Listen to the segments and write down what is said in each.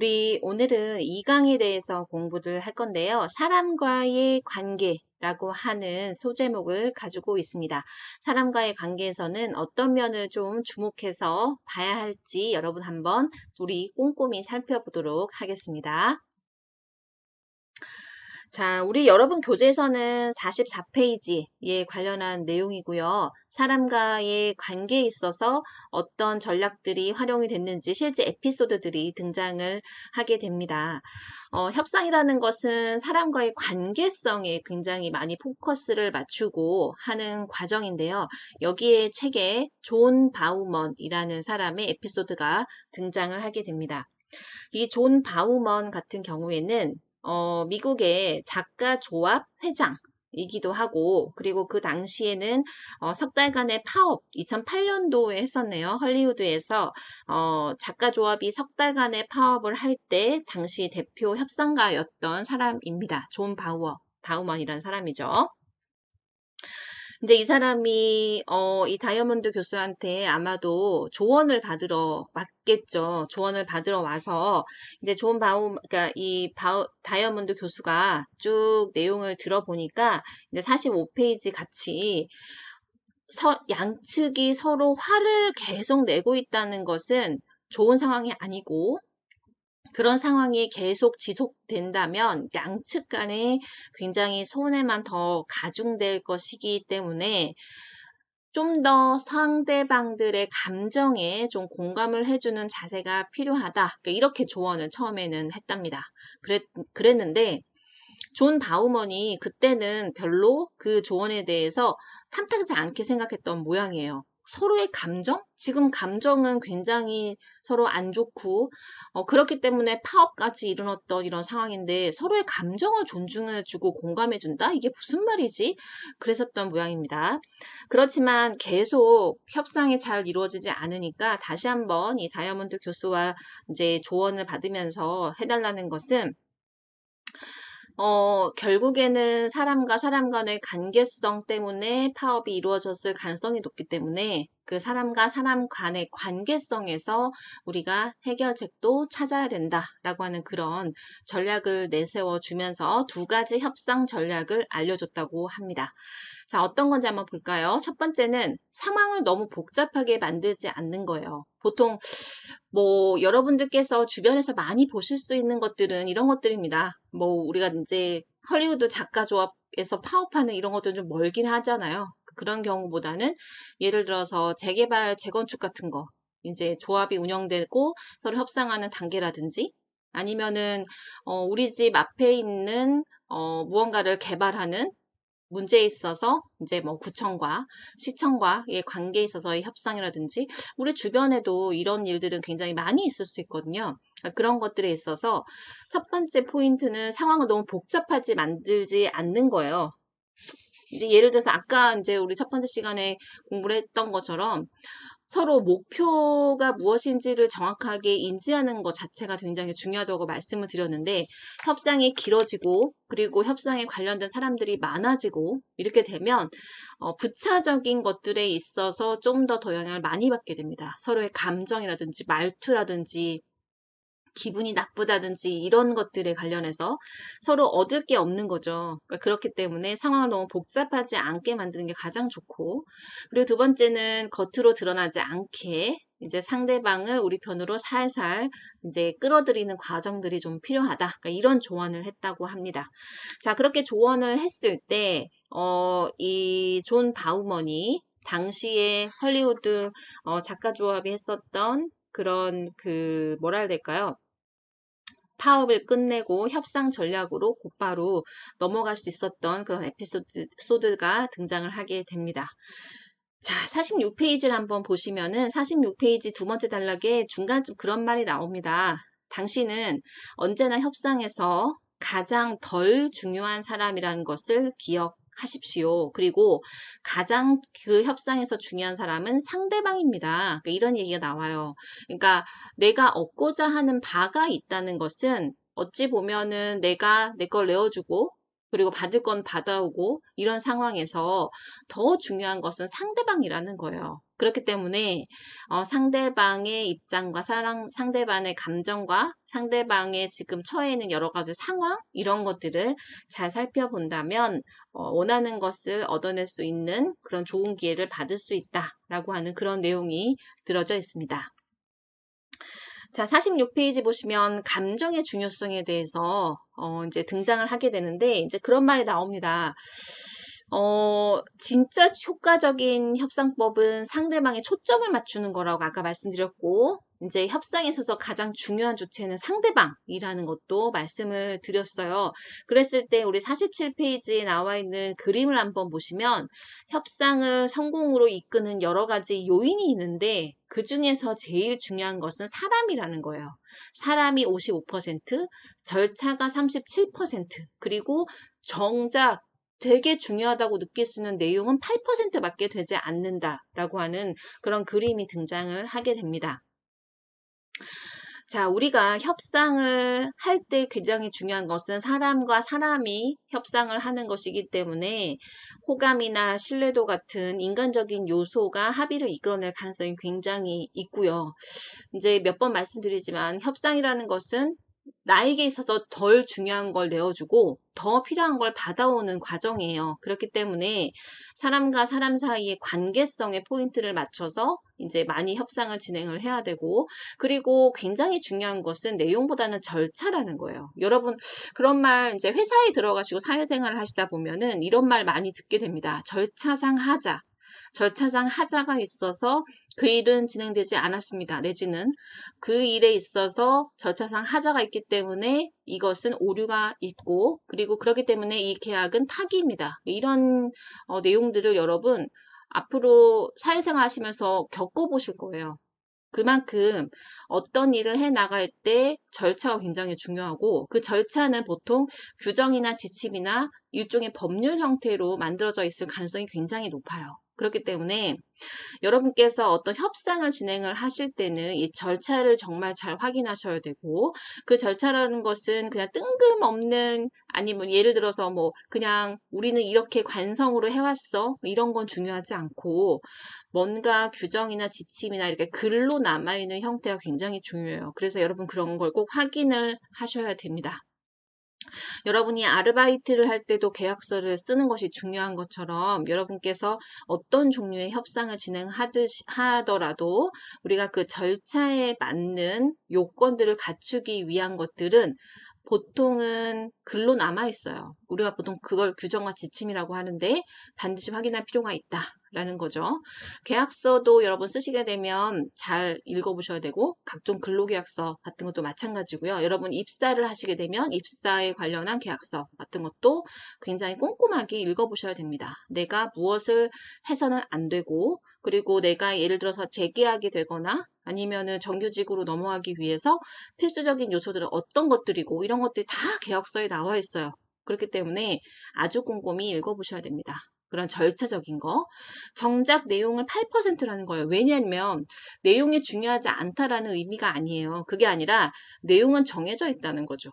우리 오늘은 이 강에 대해서 공부를 할 건데요. 사람과의 관계라고 하는 소제목을 가지고 있습니다. 사람과의 관계에서는 어떤 면을 좀 주목해서 봐야 할지 여러분 한번 우리 꼼꼼히 살펴보도록 하겠습니다. 자, 우리 여러분 교재에서는 44페이지에 관련한 내용이고요. 사람과의 관계에 있어서 어떤 전략들이 활용이 됐는지 실제 에피소드들이 등장을 하게 됩니다. 협상이라는 것은 사람과의 관계성에 굉장히 많이 포커스를 맞추고 하는 과정인데요. 여기에 책에 존 바우먼이라는 사람의 에피소드가 등장을 하게 됩니다. 이 존 바우먼 같은 경우에는 미국의 작가 조합 회장이기도 하고, 그리고 그 당시에는 석 달간의 파업 2008년도에 했었네요. 헐리우드에서 작가 조합이 석 달간의 파업을 할 때 당시 대표 협상가였던 사람입니다. 존 바우먼이라는 사람이죠. 이제 이 사람이 이 다이아몬드 교수한테 아마도 조언을 받으러 왔겠죠. 조언을 받으러 와서 이제 그러니까 다이아몬드 교수가 쭉 내용을 들어보니까 이제 45페이지 같이 양측이 서로 화를 계속 내고 있다는 것은 좋은 상황이 아니고, 그런 상황이 계속 지속된다면 양측 간에 굉장히 손해만 더 가중될 것이기 때문에 좀 더 상대방들의 감정에 좀 공감을 해주는 자세가 필요하다. 이렇게 조언을 처음에는 했답니다. 그랬는데 존 바우먼이 그때는 별로 그 조언에 대해서 탐탁지 않게 생각했던 모양이에요. 서로의 감정? 지금 감정은 굉장히 서로 안 좋고 그렇기 때문에 파업까지 일어났던 이런 상황인데 서로의 감정을 존중해주고 공감해준다? 이게 무슨 말이지? 그랬었던 모양입니다. 그렇지만 계속 협상이 잘 이루어지지 않으니까 다시 한번 이 다이아몬드 교수와 이제 조언을 받으면서 해달라는 것은 결국에는 사람과 사람 간의 관계성 때문에 파업이 이루어졌을 가능성이 높기 때문에 그 사람과 사람 간의 관계성에서 우리가 해결책도 찾아야 된다라고 하는 그런 전략을 내세워 주면서 두 가지 협상 전략을 알려줬다고 합니다. 자, 어떤 건지 한번 볼까요? 첫 번째는 상황을 너무 복잡하게 만들지 않는 거예요. 보통 여러분들께서 주변에서 많이 보실 수 있는 것들은 이런 것들입니다. 우리가 이제 헐리우드 작가 조합에서 파업하는 이런 것들은 좀 멀긴 하잖아요. 그런 경우보다는 예를 들어서 재개발, 재건축 같은 거, 이제 조합이 운영되고 서로 협상하는 단계라든지 아니면은, 우리 집 앞에 있는, 무언가를 개발하는 문제에 있어서 이제 구청과 시청과의 관계에 있어서의 협상이라든지 우리 주변에도 이런 일들은 굉장히 많이 있을 수 있거든요. 그런 것들에 있어서 첫 번째 포인트는 상황을 너무 복잡하지 만들지 않는 거예요. 이제 예를 들어서 아까 이제 우리 첫 번째 시간에 공부를 했던 것처럼 서로 목표가 무엇인지를 정확하게 인지하는 것 자체가 굉장히 중요하다고 말씀을 드렸는데 협상이 길어지고 그리고 협상에 관련된 사람들이 많아지고 이렇게 되면 부차적인 것들에 있어서 좀 더 영향을 많이 받게 됩니다. 서로의 감정이라든지 말투라든지 기분이 나쁘다든지 이런 것들에 관련해서 서로 얻을 게 없는 거죠. 그렇기 때문에 상황을 너무 복잡하지 않게 만드는 게 가장 좋고, 그리고 두 번째는 겉으로 드러나지 않게 이제 상대방을 우리 편으로 살살 이제 끌어들이는 과정들이 좀 필요하다. 이런 조언을 했다고 합니다. 자, 그렇게 조언을 했을 때 이 존 바우먼이 당시에 헐리우드 작가 조합이 했었던 그런 뭐라 해야 될까요? 파업을 끝내고 협상 전략으로 곧바로 넘어갈 수 있었던 그런 에피소드가 등장을 하게 됩니다. 자, 46페이지를 한번 보시면은 46페이지 두 번째 단락에 중간쯤 그런 말이 나옵니다. 당신은 언제나 협상에서 가장 덜 중요한 사람이라는 것을 기억하십시오. 그리고 가장 그 협상에서 중요한 사람은 상대방입니다. 이런 얘기가 나와요. 그러니까 내가 얻고자 하는 바가 있다는 것은 어찌 보면은 내가 내 걸 내어주고 그리고 받을 건 받아오고 이런 상황에서 더 중요한 것은 상대방이라는 거예요. 그렇기 때문에 상대방의 입장과 상대방의 감정과 상대방의 지금 처해 있는 여러 가지 상황 이런 것들을 잘 살펴본다면 원하는 것을 얻어낼 수 있는 그런 좋은 기회를 받을 수 있다라고 하는 그런 내용이 들어져 있습니다. 자, 46페이지 보시면 감정의 중요성에 대해서 이제 등장을 하게 되는데 이제 그런 말이 나옵니다. 진짜 효과적인 협상법은 상대방의 초점을 맞추는 거라고 아까 말씀드렸고, 이제 협상에 있어서 가장 중요한 주체는 상대방이라는 것도 말씀을 드렸어요. 그랬을 때 우리 47페이지에 나와 있는 그림을 한번 보시면 협상을 성공으로 이끄는 여러 가지 요인이 있는데 그 중에서 제일 중요한 것은 사람이라는 거예요. 사람이 55%, 절차가 37%, 그리고 정작 되게 중요하다고 느낄 수 있는 내용은 8%밖에 되지 않는다라고 하는 그런 그림이 등장을 하게 됩니다. 자, 우리가 협상을 할 때 굉장히 중요한 것은 사람과 사람이 협상을 하는 것이기 때문에 호감이나 신뢰도 같은 인간적인 요소가 합의를 이끌어낼 가능성이 굉장히 있고요. 이제 몇 번 말씀드리지만 협상이라는 것은 나에게 있어서 덜 중요한 걸 내어주고 더 필요한 걸 받아오는 과정이에요. 그렇기 때문에 사람과 사람 사이의 관계성의 포인트를 맞춰서 이제 많이 협상을 진행을 해야 되고, 그리고 굉장히 중요한 것은 내용보다는 절차라는 거예요. 여러분, 그런 말 이제 회사에 들어가시고 사회생활을 하시다 보면은 이런 말 많이 듣게 됩니다. 절차상 하자. 절차상 하자가 있어서 그 일은 진행되지 않았습니다. 내지는 그 일에 있어서 절차상 하자가 있기 때문에 이것은 오류가 있고, 그리고 그렇기 때문에 이 계약은 타기입니다. 이런 내용들을 여러분 앞으로 사회생활 하시면서 겪어보실 거예요. 그만큼 어떤 일을 해 나갈 때 절차가 굉장히 중요하고, 그 절차는 보통 규정이나 지침이나 일종의 법률 형태로 만들어져 있을 가능성이 굉장히 높아요. 그렇기 때문에 여러분께서 어떤 협상을 진행을 하실 때는 이 절차를 정말 잘 확인하셔야 되고, 그 절차라는 것은 그냥 뜬금없는, 아니면 예를 들어서 뭐 그냥 우리는 이렇게 관성으로 해왔어 이런 건 중요하지 않고, 뭔가 규정이나 지침이나 이렇게 글로 남아있는 형태가 굉장히 중요해요. 그래서 여러분 그런 걸 꼭 확인을 하셔야 됩니다. 여러분이 아르바이트를 할 때도 계약서를 쓰는 것이 중요한 것처럼 여러분께서 어떤 종류의 협상을 하더라도 우리가 그 절차에 맞는 요건들을 갖추기 위한 것들은 보통은 글로 남아 있어요. 우리가 보통 그걸 규정과 지침이라고 하는데 반드시 확인할 필요가 있다라는 거죠. 계약서도 여러분 쓰시게 되면 잘 읽어보셔야 되고, 각종 근로계약서 같은 것도 마찬가지고요. 여러분 입사를 하시게 되면 입사에 관련한 계약서 같은 것도 굉장히 꼼꼼하게 읽어보셔야 됩니다. 내가 무엇을 해서는 안 되고, 그리고 내가 예를 들어서 재계약이 되거나 아니면은 정규직으로 넘어가기 위해서 필수적인 요소들은 어떤 것들이고, 이런 것들이 다 계약서에 나와 있어요. 그렇기 때문에 아주 꼼꼼히 읽어보셔야 됩니다. 그런 절차적인 거. 정작 내용을 8%라는 거예요. 왜냐하면 내용이 중요하지 않다라는 의미가 아니에요. 그게 아니라 내용은 정해져 있다는 거죠.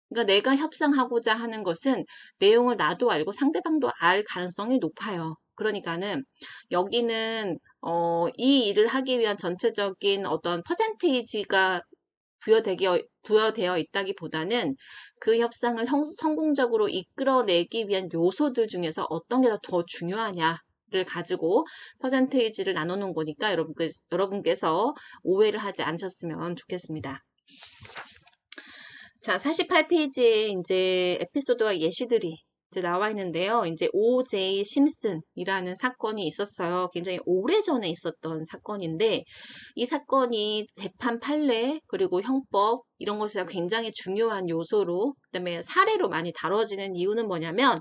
그러니까 내가 협상하고자 하는 것은 내용을 나도 알고 상대방도 알 가능성이 높아요. 그러니까는 여기는 이 일을 하기 위한 전체적인 어떤 퍼센테이지가 부여되어 있다기보다는 그 협상을 성공적으로 이끌어내기 위한 요소들 중에서 어떤 게 더 중요하냐를 가지고 퍼센테이지를 나눠놓은 거니까 여러분께서 오해를 하지 않으셨으면 좋겠습니다. 자, 48페이지에 이제 에피소드와 예시들이 이제 나와 있는데요. 이제 O.J. 심슨이라는 사건이 있었어요. 굉장히 오래전에 있었던 사건인데, 이 사건이 재판 판례 그리고 형법 이런 것에 굉장히 중요한 요소로, 그다음에 사례로 많이 다뤄지는 이유는 뭐냐면,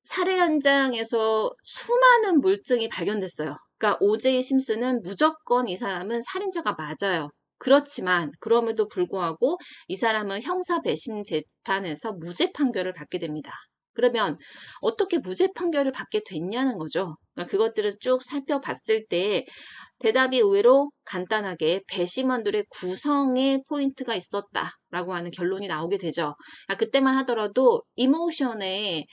살해 현장에서 수많은 물증이 발견됐어요. 그러니까 O.J. 심슨은 무조건 이 사람은 살인자가 맞아요. 그렇지만 그럼에도 불구하고 이 사람은 형사 배심 재판에서 무죄 판결을 받게 됩니다. 그러면 어떻게 무죄 판결을 받게 됐냐는 거죠. 그러니까 그것들을 쭉 살펴봤을 때 대답이 의외로 간단하게 배심원들의 구성에 포인트가 있었다라고 하는 결론이 나오게 되죠. 그때만 하더라도 이모션에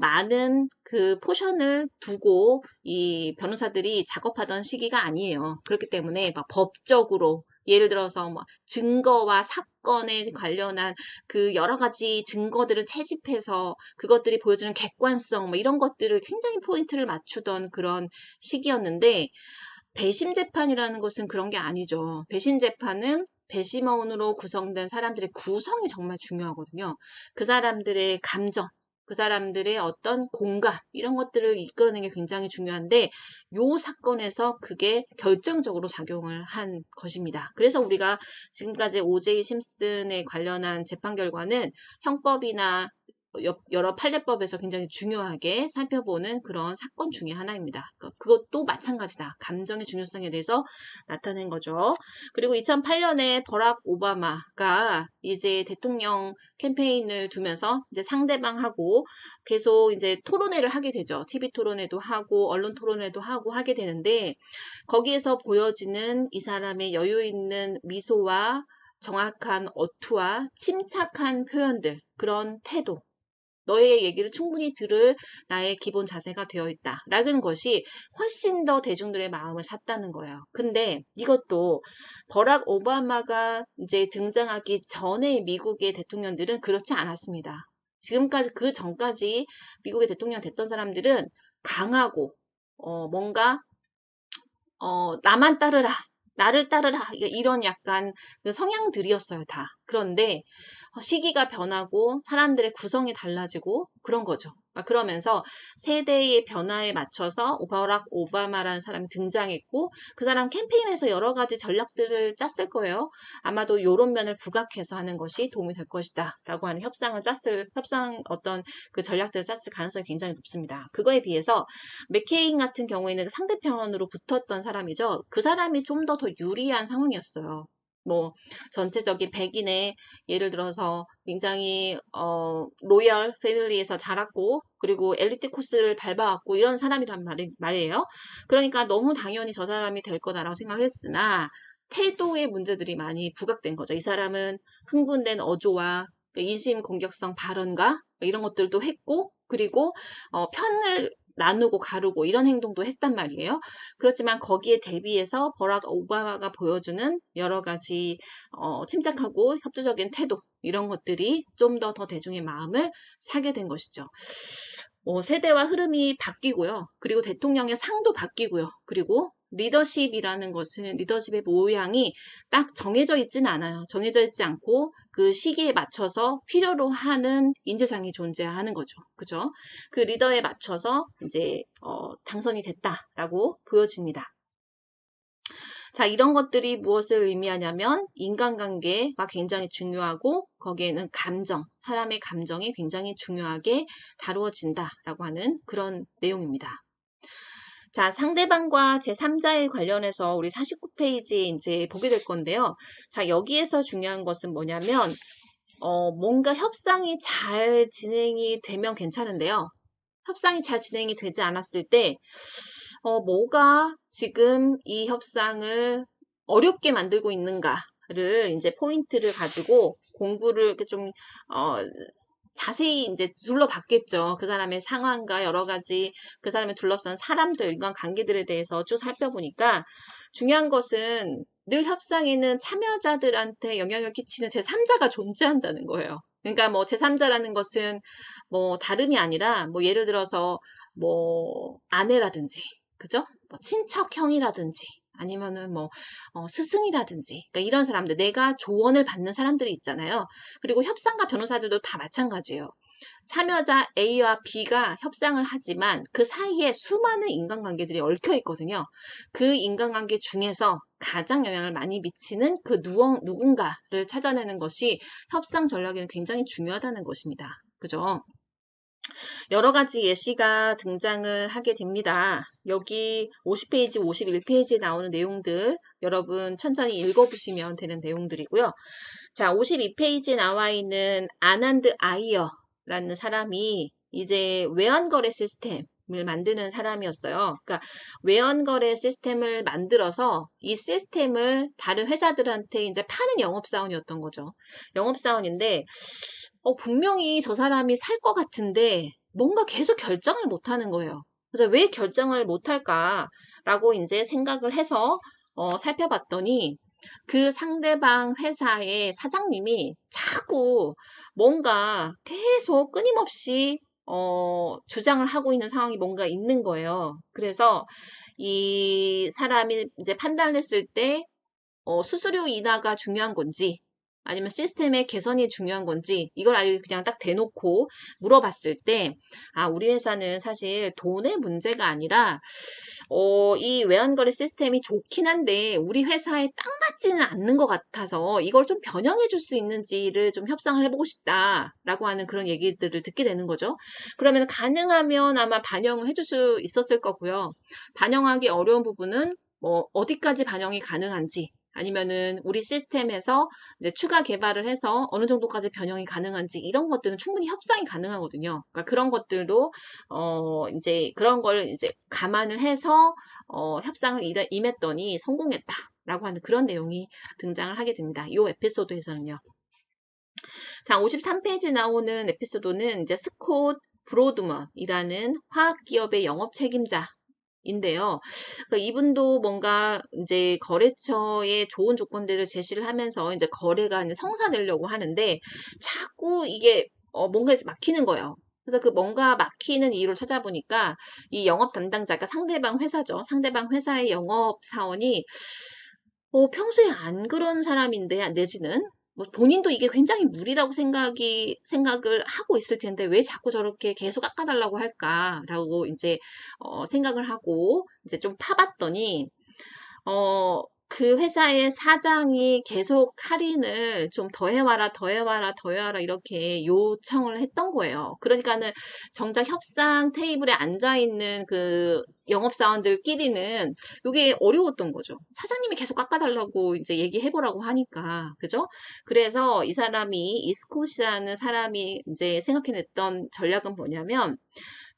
많은 그 포션을 두고 이 변호사들이 작업하던 시기가 아니에요. 그렇기 때문에 막 법적으로 예를 들어서 뭐 증거와 사건에 관련한 그 여러 가지 증거들을 채집해서 그것들이 보여주는 객관성 뭐 이런 것들을 굉장히 포인트를 맞추던 그런 시기였는데 배심 재판이라는 것은 그런 게 아니죠. 배심 재판은 배심원으로 구성된 사람들의 구성이 정말 중요하거든요. 그 사람들의 감정, 그 사람들의 어떤 공감 이런 것들을 이끌어내는 게 굉장히 중요한데 요 사건에서 그게 결정적으로 작용을 한 것입니다. 그래서 우리가 지금까지 오제이 심슨에 관련한 재판 결과는 형법이나 여러 판례법에서 굉장히 중요하게 살펴보는 그런 사건 중에 하나입니다. 그것도 마찬가지다. 감정의 중요성에 대해서 나타낸 거죠. 그리고 2008년에 버락 오바마가 이제 대통령 캠페인을 두면서 이제 상대방하고 계속 이제 토론회를 하게 되죠. TV 토론회도 하고 언론 토론회도 하고 하게 되는데 거기에서 보여지는 이 사람의 여유 있는 미소와 정확한 어투와 침착한 표현들, 그런 태도, 너의 얘기를 충분히 들을 나의 기본 자세가 되어 있다. 라는 것이 훨씬 더 대중들의 마음을 샀다는 거예요. 근데 이것도 버락 오바마가 이제 등장하기 전에 미국의 대통령들은 그렇지 않았습니다. 지금까지 그 전까지 미국의 대통령 됐던 사람들은 강하고 뭔가 나만 따르라. 나를 따르라. 이런 약간 그 성향들이었어요, 다. 그런데 시기가 변하고 사람들의 구성이 달라지고 그런 거죠. 그러면서 세대의 변화에 맞춰서 버락 오바마라는 사람이 등장했고 그 사람 캠페인에서 여러 가지 전략들을 짰을 거예요. 아마도 이런 면을 부각해서 하는 것이 도움이 될 것이다 라고 하는 협상 어떤 그 전략들을 짰을 가능성이 굉장히 높습니다. 그거에 비해서 맥케인 같은 경우에는 상대편으로 붙었던 사람이죠. 그 사람이 좀 더 유리한 상황이었어요. 뭐 전체적인 백인의 예를 들어서 굉장히 로열 패밀리에서 자랐고 그리고 엘리트 코스를 밟아왔고 이런 사람이란 말이에요. 그러니까 너무 당연히 저 사람이 될 거다라고 생각했으나 태도의 문제들이 많이 부각된 거죠. 이 사람은 흥분된 어조와 인신 공격성 발언과 이런 것들도 했고 그리고 편을 나누고 가르고 이런 행동도 했단 말이에요. 그렇지만 거기에 대비해서 버락 오바마가 보여주는 여러 가지 침착하고 협조적인 태도 이런 것들이 좀 더 대중의 마음을 사게 된 것이죠. 세대와 흐름이 바뀌고요. 그리고 대통령의 상도 바뀌고요. 그리고 리더십이라는 것은 리더십의 모양이 딱 정해져 있지는 않아요. 정해져 있지 않고 그 시기에 맞춰서 필요로 하는 인재상이 존재하는 거죠. 그죠? 그 리더에 맞춰서 이제 당선이 됐다라고 보여집니다. 자, 이런 것들이 무엇을 의미하냐면 인간관계가 굉장히 중요하고 거기에는 감정, 사람의 감정이 굉장히 중요하게 다루어진다라고 하는 그런 내용입니다. 자, 상대방과 제3자에 관련해서 우리 49페이지에 이제 보게 될 건데요. 자, 여기에서 중요한 것은 뭐냐면 뭔가 협상이 잘 진행이 되면 괜찮은데요. 협상이 잘 진행이 되지 않았을 때 뭐가 지금 이 협상을 어렵게 만들고 있는가를 이제 포인트를 가지고 공부를 이렇게 좀 자세히 이제 둘러봤겠죠. 그 사람의 상황과 여러 가지 그 사람의 둘러싼 사람들, 인간 관계들에 대해서 쭉 살펴보니까 중요한 것은 늘 협상에는 참여자들한테 영향을 끼치는 제3자가 존재한다는 거예요. 그러니까 뭐 제3자라는 것은 뭐 다름이 아니라 뭐 예를 들어서 뭐 아내라든지 그죠? 뭐 친척형이라든지 아니면은 뭐 스승이라든지 그러니까 이런 사람들 내가 조언을 받는 사람들이 있잖아요. 그리고 협상가 변호사들도 다 마찬가지예요. 참여자 A와 B가 협상을 하지만 그 사이에 수많은 인간관계들이 얽혀 있거든요. 그 인간관계 중에서 가장 영향을 많이 미치는 그 누군가를 찾아내는 것이 협상 전략에는 굉장히 중요하다는 것입니다. 그죠? 여러 가지 예시가 등장을 하게 됩니다. 여기 50페이지, 51페이지에 나오는 내용들 여러분 천천히 읽어보시면 되는 내용들이고요. 자, 52페이지에 나와 있는 아난드 아이어라는 사람이 이제 외환거래 시스템 만드는 사람이었어요. 그러니까 외연거래 시스템을 만들어서 이 시스템을 다른 회사들한테 이제 파는 영업사원이었던 거죠. 영업사원인데 분명히 저 사람이 살 것 같은데 뭔가 계속 결정을 못 하는 거예요. 그래서 왜 결정을 못 할까라고 이제 생각을 해서 살펴봤더니 그 상대방 회사의 사장님이 자꾸 뭔가 계속 끊임없이 주장을 하고 있는 상황이 뭔가 있는 거예요. 그래서 이 사람이 이제 판단을 했을 때 수수료 인하가 중요한 건지 아니면 시스템의 개선이 중요한 건지 이걸 아주 그냥 딱 대놓고 물어봤을 때 우리 회사는 사실 돈의 문제가 아니라 이 외환거래 시스템이 좋긴 한데 우리 회사에 딱 맞지는 않는 것 같아서 이걸 좀 변형해 줄 수 있는지를 좀 협상을 해보고 싶다라고 하는 그런 얘기들을 듣게 되는 거죠. 그러면 가능하면 아마 반영을 해줄 수 있었을 거고요. 반영하기 어려운 부분은 뭐 어디까지 반영이 가능한지 아니면은 우리 시스템에서 이제 추가 개발을 해서 어느 정도까지 변형이 가능한지 이런 것들은 충분히 협상이 가능하거든요. 그러니까 그런 것들도 이제 그런 걸 이제 감안을 해서 협상을 임했더니 성공했다라고 하는 그런 내용이 등장을 하게 됩니다. 이 에피소드에서는요. 자, 53페이지 나오는 에피소드는 이제 스콧 브로드먼이라는 화학기업의 영업 책임자 인데요. 그러니까 이분도 뭔가 이제 거래처에 좋은 조건들을 제시를 하면서 이제 거래가 이제 성사되려고 하는데 자꾸 이게 뭔가에서 막히는 거예요. 그래서 그 뭔가 막히는 이유를 찾아보니까 이 영업 담당자, 그러니까 상대방 회사죠. 상대방 회사의 영업 사원이 평소에 안 그런 사람인데 내지는 뭐 본인도 이게 굉장히 무리라고 생각을 하고 있을 텐데 왜 자꾸 저렇게 계속 깎아달라고 할까라고 이제 생각을 하고 이제 좀 파봤더니 그 회사의 사장이 계속 할인을 좀 더해와라, 더해와라, 더해와라 이렇게 요청을 했던 거예요. 그러니까는 정작 협상 테이블에 앉아있는 그 영업사원들끼리는 이게 어려웠던 거죠. 사장님이 계속 깎아달라고 이제 얘기해보라고 하니까. 그죠? 그래서 이 사람이, 이스콧이라는 사람이 이제 생각해냈던 전략은 뭐냐면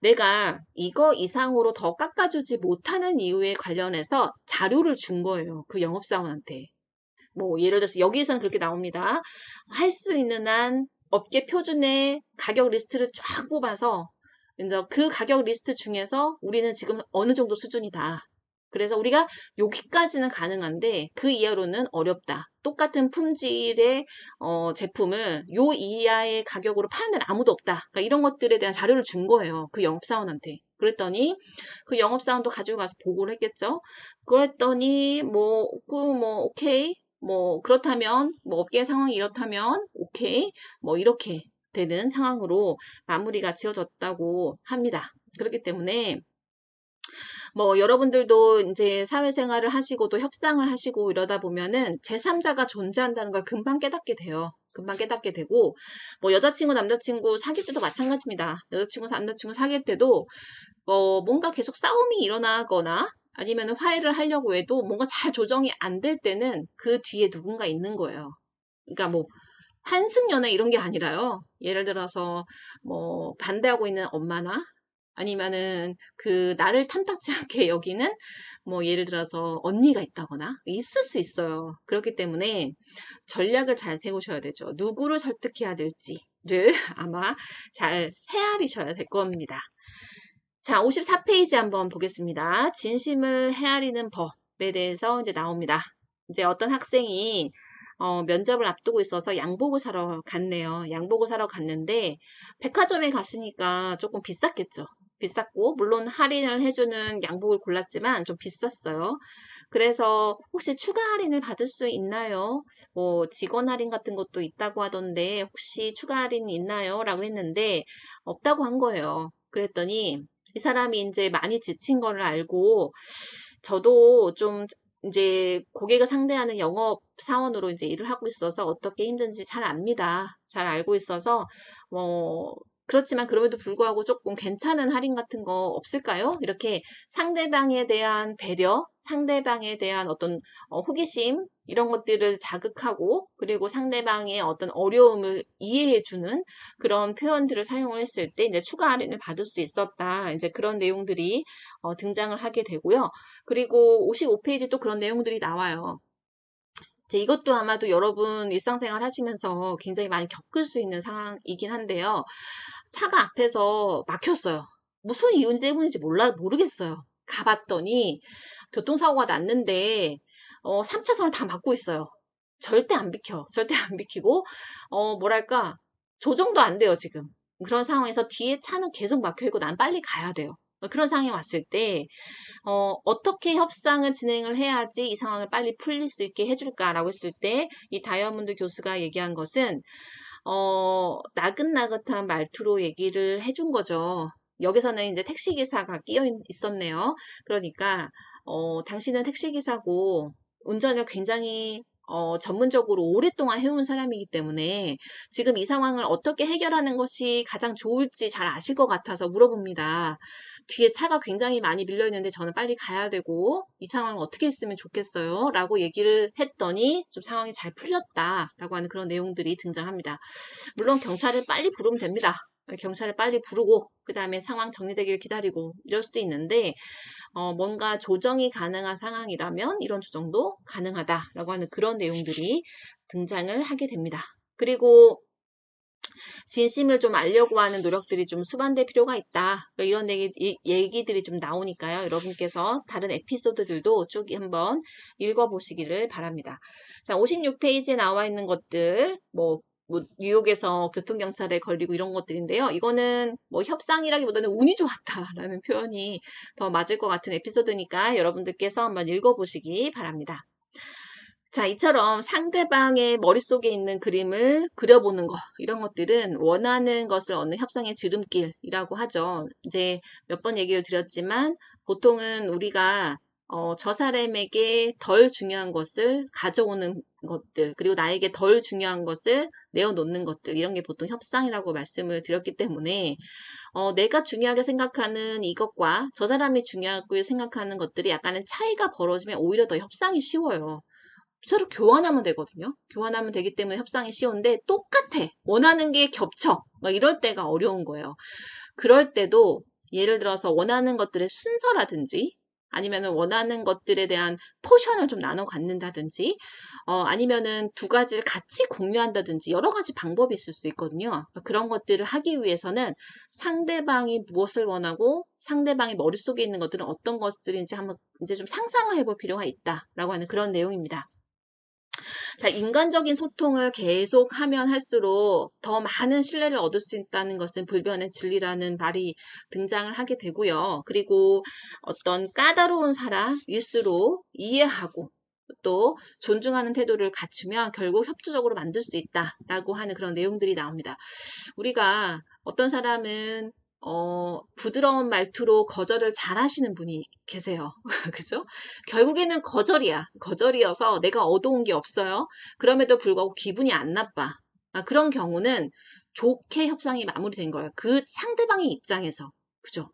내가 이거 이상으로 더 깎아주지 못하는 이유에 관련해서 자료를 준 거예요. 그 영업사원한테. 뭐 예를 들어서 여기에서는 그렇게 나옵니다. 할 수 있는 한 업계 표준의 가격 리스트를 쫙 뽑아서 이제 그 가격 리스트 중에서 우리는 지금 어느 정도 수준이다. 그래서 우리가 여기까지는 가능한데 그 이하로는 어렵다. 똑같은 품질의 제품을 요 이하의 가격으로 파는 데는 아무도 없다. 그러니까 이런 것들에 대한 자료를 준 거예요. 그 영업사원한테. 그랬더니 그 영업사원도 가지고 가서 보고를 했겠죠. 그랬더니 오케이. 뭐 그렇다면 뭐 업계 상황이 이렇다면 오케이. 뭐 이렇게 되는 상황으로 마무리가 지어졌다고 합니다. 그렇기 때문에 뭐 여러분들도 이제 사회생활을 하시고 또 협상을 하시고 이러다 보면은 제3자가 존재한다는 걸 금방 깨닫게 돼요. 금방 깨닫게 되고 뭐 여자친구 남자친구 사귈 때도 마찬가지입니다. 여자친구 남자친구 사귈 때도 뭔가 계속 싸움이 일어나거나 아니면 화해를 하려고 해도 뭔가 잘 조정이 안 될 때는 그 뒤에 누군가 있는 거예요. 그러니까 뭐 환승연애 이런 게 아니라요. 예를 들어서 뭐 반대하고 있는 엄마나 아니면은 그 나를 탐탁지 않게 여기는 뭐 예를 들어서 언니가 있다거나 있을 수 있어요. 그렇기 때문에 전략을 잘 세우셔야 되죠. 누구를 설득해야 될지를 아마 잘 헤아리셔야 될 겁니다. 자, 54페이지 한번 보겠습니다. 진심을 헤아리는 법에 대해서 이제 나옵니다. 이제 어떤 학생이 면접을 앞두고 있어서 양복을 사러 갔네요. 양복을 사러 갔는데 백화점에 갔으니까 조금 비쌌겠죠. 비쌌고 물론 할인을 해주는 양복을 골랐지만 좀 비쌌어요. 그래서 혹시 추가 할인을 받을 수 있나요? 뭐 직원 할인 같은 것도 있다고 하던데 혹시 추가 할인이 있나요? 라고 했는데 없다고 한 거예요. 그랬더니 이 사람이 이제 많이 지친 거를 알고 저도 좀 이제 고객을 상대하는 영업 사원으로 이제 일을 하고 있어서 어떻게 힘든지 잘 압니다. 잘 알고 있어서 그렇지만 그럼에도 불구하고 조금 괜찮은 할인 같은 거 없을까요? 이렇게 상대방에 대한 배려, 상대방에 대한 어떤 호기심 이런 것들을 자극하고 그리고 상대방의 어떤 어려움을 이해해주는 그런 표현들을 사용을 했을 때 이제 추가 할인을 받을 수 있었다. 이제 그런 내용들이 등장을 하게 되고요. 그리고 55페이지 또 그런 내용들이 나와요. 이것도 아마도 여러분 일상생활 하시면서 굉장히 많이 겪을 수 있는 상황이긴 한데요. 차가 앞에서 막혔어요. 무슨 이유 때문인지 모르겠어요. 가봤더니 교통사고가 났는데 3차선을 다 막고 있어요. 절대 안 비켜. 절대 안 비키고 뭐랄까 조정도 안 돼요 지금. 그런 상황에서 뒤에 차는 계속 막혀있고 난 빨리 가야 돼요. 그런 상황이 왔을 때 어떻게 협상을 진행을 해야지 이 상황을 빨리 풀릴 수 있게 해줄까라고 했을 때 이 다이아몬드 교수가 얘기한 것은 나긋나긋한 말투로 얘기를 해준 거죠. 여기서는 이제 택시기사가 끼어 있었네요. 그러니까 당신은 택시기사고 운전을 굉장히 전문적으로 오랫동안 해온 사람이기 때문에 지금 이 상황을 어떻게 해결하는 것이 가장 좋을지 잘 아실 것 같아서 물어봅니다. 뒤에 차가 굉장히 많이 밀려있는데 저는 빨리 가야 되고 이 상황을 어떻게 했으면 좋겠어요? 라고 얘기를 했더니 좀 상황이 잘 풀렸다 라고 하는 그런 내용들이 등장합니다. 물론 경찰을 빨리 부르면 됩니다. 경찰을 빨리 부르고 그 다음에 상황 정리되기를 기다리고 이럴 수도 있는데 뭔가 조정이 가능한 상황이라면 이런 조정도 가능하다라고 하는 그런 내용들이 등장을 하게 됩니다. 그리고 진심을 좀 알려고 하는 노력들이 좀 수반될 필요가 있다. 이런 얘기들이 좀 나오니까요. 여러분께서 다른 에피소드들도 쭉 한번 읽어보시기를 바랍니다. 자, 56페이지에 나와 있는 것들, 뉴욕에서 교통경찰에 걸리고 이런 것들인데요. 이거는 협상이라기보다는 운이 좋았다라는 표현이 더 맞을 것 같은 에피소드니까 여러분들께서 한번 읽어보시기 바랍니다. 자, 이처럼 상대방의 머릿속에 있는 그림을 그려보는 거, 이런 것들은 원하는 것을 얻는 협상의 지름길이라고 하죠. 이제 몇 번 얘기를 드렸지만 보통은 우리가 저 사람에게 덜 중요한 것을 가져오는 것들, 그리고 나에게 덜 중요한 것을 내어놓는 것들, 이런 게 보통 협상이라고 말씀을 드렸기 때문에 내가 중요하게 생각하는 이것과 저 사람이 중요하게 생각하는 것들이 약간의 차이가 벌어지면 오히려 더 협상이 쉬워요. 서로 교환하면 되거든요. 교환하면 되기 때문에 협상이 쉬운데 똑같아. 원하는 게 겹쳐. 이럴 때가 어려운 거예요. 그럴 때도 예를 들어서 원하는 것들의 순서라든지 아니면 원하는 것들에 대한 포션을 좀 나눠 갖는다든지 아니면은 두 가지를 같이 공유한다든지 여러 가지 방법이 있을 수 있거든요. 그런 것들을 하기 위해서는 상대방이 무엇을 원하고 상대방의 머릿속에 있는 것들은 어떤 것들인지 한번 이제 좀 상상을 해볼 필요가 있다라고 하는 그런 내용입니다. 자, 인간적인 소통을 계속 하면 할수록 더 많은 신뢰를 얻을 수 있다는 것은 불변의 진리라는 말이 등장을 하게 되고요. 그리고 어떤 까다로운 사람일수록 이해하고 또 존중하는 태도를 갖추면 결국 협조적으로 만들 수 있다라고 하는 그런 내용들이 나옵니다. 우리가 어떤 사람은 부드러운 말투로 거절을 잘 하시는 분이 계세요. 그죠? 결국에는 거절이어서 내가 얻어온 게 없어요. 그럼에도 불구하고 기분이 안 나빠. 그런 경우는 좋게 협상이 마무리된 거예요. 그 상대방의 입장에서. 그죠?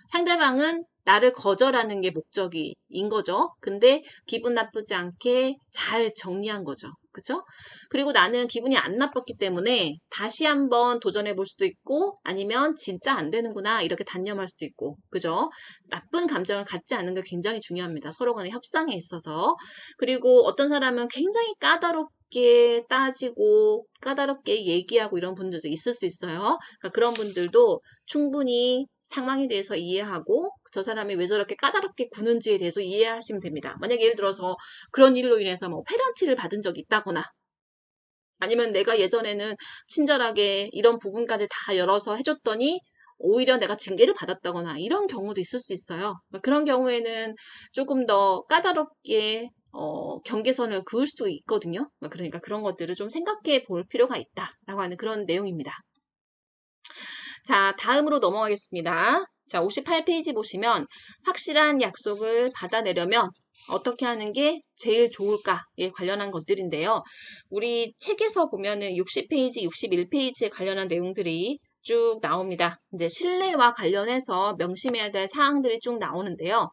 상대방은 나를 거절하는 게 목적인 거죠. 근데 기분 나쁘지 않게 잘 정리한 거죠. 그죠? 그리고 나는 기분이 안 나빴기 때문에 다시 한번 도전해 볼 수도 있고 아니면 진짜 안 되는구나 이렇게 단념할 수도 있고 그죠? 나쁜 감정을 갖지 않는 게 굉장히 중요합니다. 서로 간의 협상에 있어서. 그리고 어떤 사람은 굉장히 까다롭게 따지고 까다롭게 얘기하고 이런 분들도 있을 수 있어요. 그러니까 그런 분들도 충분히 상황에 대해서 이해하고 저 사람이 왜 저렇게 까다롭게 구는지에 대해서 이해하시면 됩니다. 만약 예를 들어서 그런 일로 인해서 페널티를 받은 적이 있다거나 아니면 내가 예전에는 친절하게 이런 부분까지 다 열어서 해줬더니 오히려 내가 징계를 받았다거나 이런 경우도 있을 수 있어요. 그런 경우에는 조금 더 까다롭게 경계선을 그을 수 있거든요. 그러니까 그런 것들을 좀 생각해 볼 필요가 있다라고 하는 그런 내용입니다. 자, 다음으로 넘어가겠습니다. 자, 58페이지 보시면 확실한 약속을 받아내려면 어떻게 하는 게 제일 좋을까에 관련한 것들인데요. 우리 책에서 보면은 60페이지, 61페이지에 관련한 내용들이 쭉 나옵니다. 이제 신뢰와 관련해서 명심해야 될 사항들이 쭉 나오는데요.